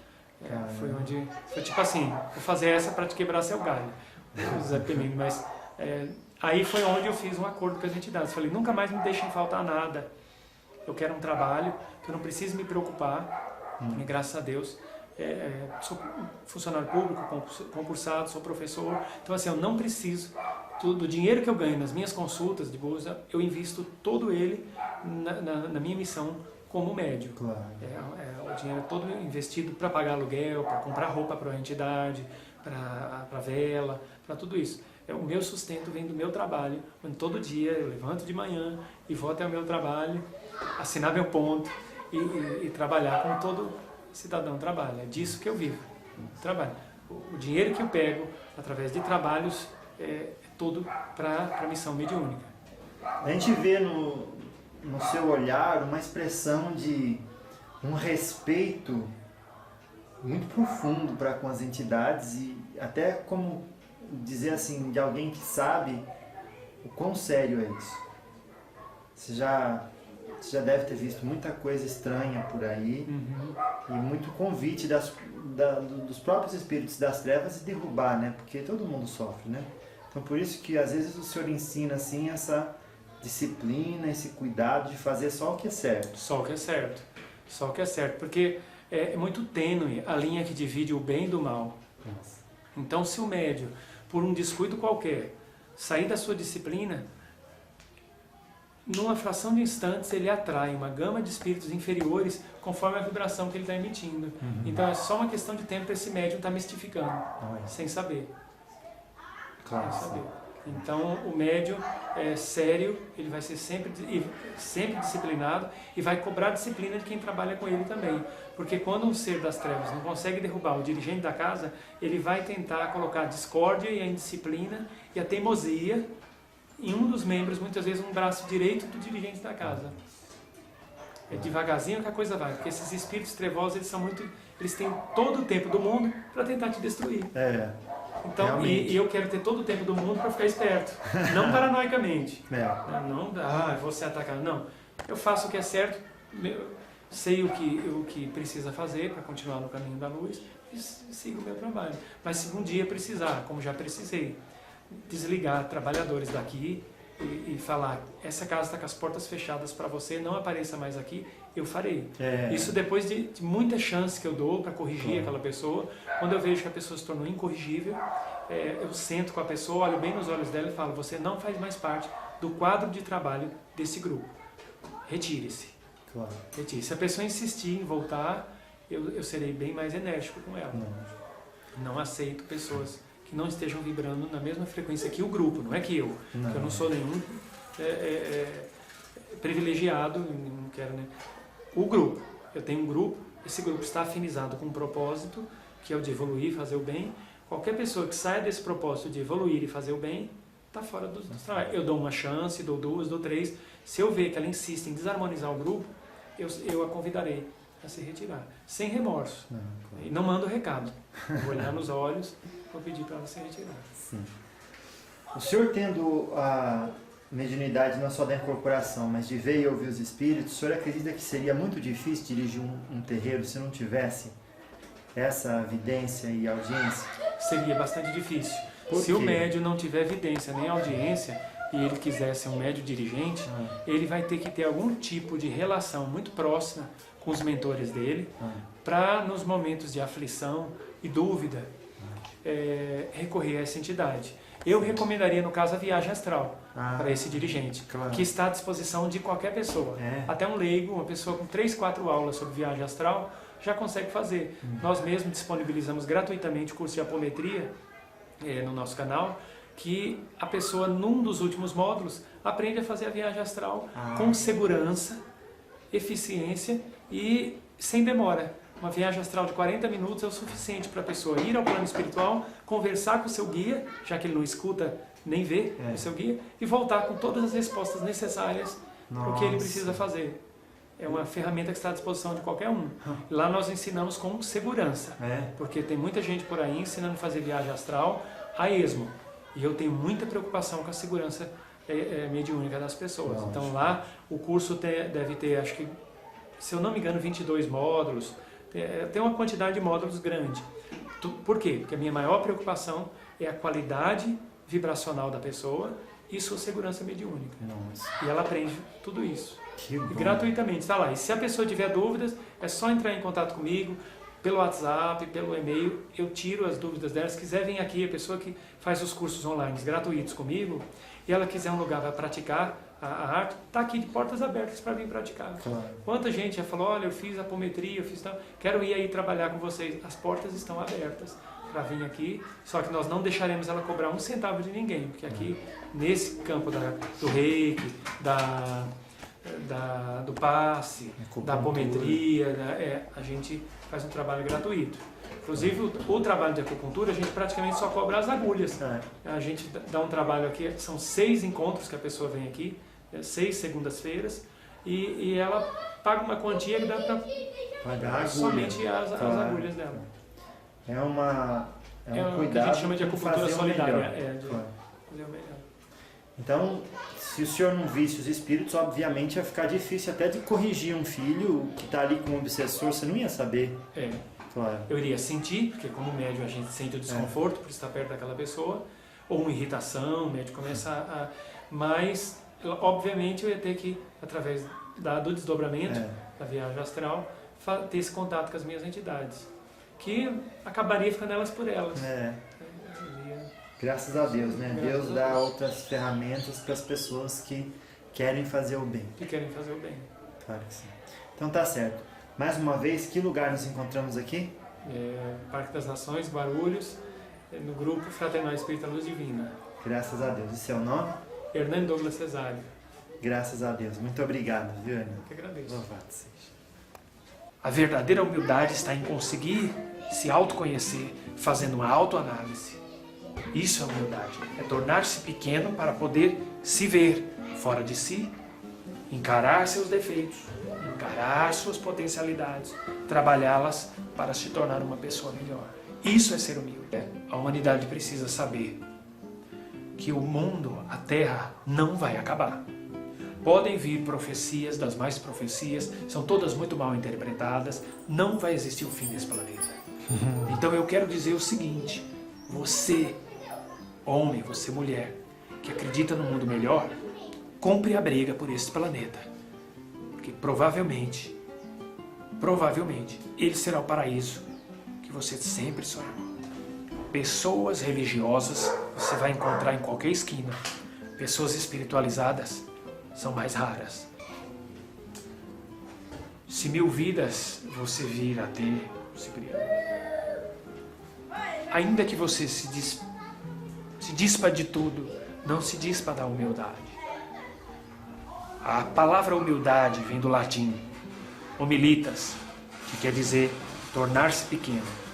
Foi tipo assim, vou fazer essa para te quebrar seu galho, Zé Pilintra. Mas aí foi onde eu fiz um acordo com as entidades. Falei: nunca mais me deixem faltar nada. Eu quero um trabalho que eu não preciso me preocupar. E graças a Deus, sou funcionário público, concursado, sou professor. Então assim, eu não preciso do dinheiro que eu ganho nas minhas consultas de bolsa, eu invisto todo ele na minha missão como médium. Claro. O dinheiro é todo investido para pagar aluguel, para comprar roupa para a entidade, para vela, para tudo isso. O meu sustento vem do meu trabalho, onde todo dia eu levanto de manhã e vou até o meu trabalho, assinar meu ponto e trabalhar como todo cidadão trabalha. É disso que eu vivo, trabalho. O dinheiro que eu pego através de trabalhos é todo para a missão mediúnica. A gente vê no seu olhar uma expressão de um respeito muito profundo para com as entidades e até como dizer assim, de alguém que sabe o quão sério é isso. Você já deve ter visto muita coisa estranha por aí e muito convite dos próprios espíritos das trevas de derrubar, né? Porque todo mundo sofre, né? Então por isso que às vezes o Senhor ensina assim essa disciplina, esse cuidado de fazer só o que é certo. Só o que é certo. Só o que é certo. Porque é muito tênue a linha que divide o bem do mal. Nossa. Então se o médium, por um descuido qualquer, sair da sua disciplina, numa fração de instantes ele atrai uma gama de espíritos inferiores conforme a vibração que ele está emitindo. Então é só uma questão de tempo para esse médium estar mistificando, sem saber. Claro. Sem saber. Então o médium é sério, ele vai ser sempre disciplinado e vai cobrar disciplina de quem trabalha com ele também. Porque quando um ser das trevas não consegue derrubar o dirigente da casa, ele vai tentar colocar a discórdia e a indisciplina e a teimosia em um dos membros, muitas vezes um braço direito do dirigente da casa. É devagarzinho que a coisa vai, porque esses espíritos trevosos, eles têm todo o tempo do mundo para tentar te destruir. Então, e eu quero ter todo o tempo do mundo para ficar esperto, não paranoicamente. Não dá, vou ser atacado. Não, eu faço o que é certo, sei o que precisa fazer para continuar no caminho da luz e sigo o meu trabalho. Mas se um dia precisar, como já precisei, desligar trabalhadores daqui e falar: essa casa está com as portas fechadas para você, não apareça mais aqui, eu farei. Isso depois de muita chance que eu dou para corrigir aquela pessoa. Quando eu vejo que a pessoa se tornou incorrigível, eu sento com a pessoa, olho bem nos olhos dela e falo: você não faz mais parte do quadro de trabalho desse grupo, retire-se. Claro. Se a pessoa insistir em voltar, eu serei bem mais enérgico com ela. Não aceito pessoas que não estejam vibrando na mesma frequência que o grupo, não é que eu. Que eu não sou nenhum privilegiado, não quero, né? O grupo, eu tenho um grupo, esse grupo está afinizado com um propósito, que é o de evoluir e fazer o bem. Qualquer pessoa que saia desse propósito de evoluir e fazer o bem, está fora dos trabalhos. Eu dou uma chance, dou duas, dou três. Se eu ver que ela insiste em desarmonizar o grupo, eu a convidarei a se retirar, sem remorso. E não mando recado. Vou olhar nos olhos, vou pedir para ela se retirar. Sim. O senhor tendo a mediunidade não só da incorporação, mas de ver e ouvir os espíritos, o senhor acredita que seria muito difícil dirigir um terreiro se não tivesse essa vidência e audiência? Seria bastante difícil. Por Se o quê? médium não tiver evidência nem audiência e ele quiser ser um médium dirigente, ele vai ter que ter algum tipo de relação muito próxima com os mentores dele, para nos momentos de aflição e dúvida recorrer a essa entidade. Eu recomendaria, no caso, a viagem astral para esse dirigente, claro. que está à disposição de qualquer pessoa. Até um leigo, uma pessoa com 3, 4 aulas sobre viagem astral, já consegue fazer. Nós mesmos disponibilizamos gratuitamente o curso de apometria no nosso canal, que a pessoa, num dos últimos módulos, aprende a fazer a viagem astral com segurança, eficiência e sem demora. Uma viagem astral de 40 minutos é o suficiente para a pessoa ir ao plano espiritual, conversar com o seu guia, já que ele não escuta nem vê o seu guia, e voltar com todas as respostas necessárias para o que ele precisa fazer. É uma ferramenta que está à disposição de qualquer um. Lá nós ensinamos com segurança, porque tem muita gente por aí ensinando a fazer viagem astral a esmo. E eu tenho muita preocupação com a segurança mediúnica das pessoas. Então lá o curso deve ter, acho que, se eu não me engano, 22 módulos. Tem uma quantidade de módulos grande. Por quê? Porque a minha maior preocupação é a qualidade vibracional da pessoa e sua segurança mediúnica. E ela aprende tudo isso. E gratuitamente, está lá. E se a pessoa tiver dúvidas, é só entrar em contato comigo, pelo WhatsApp, pelo e-mail, eu tiro as dúvidas dela. Se quiser vir aqui, a pessoa que faz os cursos online gratuitos comigo, e ela quiser um lugar para praticar a arte, está aqui de portas abertas para vir praticar. Claro. Quanta gente já falou, olha, eu fiz apometria, quero ir aí trabalhar com vocês. As portas estão abertas para vir aqui, só que nós não deixaremos ela cobrar um centavo de ninguém, porque aqui, nesse campo do reiki, do passe, da apometria, a gente faz um trabalho gratuito. Inclusive, o trabalho de acupuntura, a gente praticamente só cobra as agulhas. A gente dá um trabalho aqui, são 6 encontros que a pessoa vem aqui, 6 segundas-feiras, e ela paga uma quantia que dá para pagar somente as agulhas dela. É um cuidado que a gente chama de acupuntura solidária. Fazer o melhor. Então, se o senhor não visse os espíritos, obviamente ia ficar difícil até de corrigir um filho que está ali com um obsessor, você não ia saber. Claro. Eu iria sentir, porque como médium a gente sente o desconforto por estar perto daquela pessoa, ou uma irritação, o médium começa mas, obviamente, eu ia ter que, através do desdobramento da viagem astral, ter esse contato com as minhas entidades, que acabaria ficando elas por elas. Graças a Deus, né? Deus dá outras ferramentas para as pessoas que querem fazer o bem. Claro que sim. Então tá certo. Mais uma vez, que lugar nos encontramos aqui? Parque das Nações, Guarulhos, no grupo Fraternal Espírita Luz Divina. Graças a Deus. E seu nome? Hernani Douglas Cesário. Graças a Deus. Muito obrigado, viu, Hernani? Eu que agradeço. Louvado seja. A verdadeira humildade está em conseguir se autoconhecer, fazendo uma autoanálise. Isso é humildade. É tornar-se pequeno para poder se ver fora de si, encarar seus defeitos, encarar suas potencialidades, trabalhá-las para se tornar uma pessoa melhor. Isso é ser humilde. A humanidade precisa saber que o mundo, a Terra, não vai acabar. Podem vir profecias das mais profecias, são todas muito mal interpretadas, não vai existir o fim desse planeta. Então eu quero dizer o seguinte, você, homem, você mulher, que acredita no mundo melhor, compre a briga por esse planeta. Porque provavelmente, ele será o paraíso que você sempre sonhou. Pessoas religiosas você vai encontrar em qualquer esquina. Pessoas espiritualizadas são mais raras. Se 1000 vidas você vir a ter, Cipriano, ainda que você se dispa de tudo, não se dispa da humildade. A palavra humildade vem do latim, humilitas, que quer dizer tornar-se pequeno.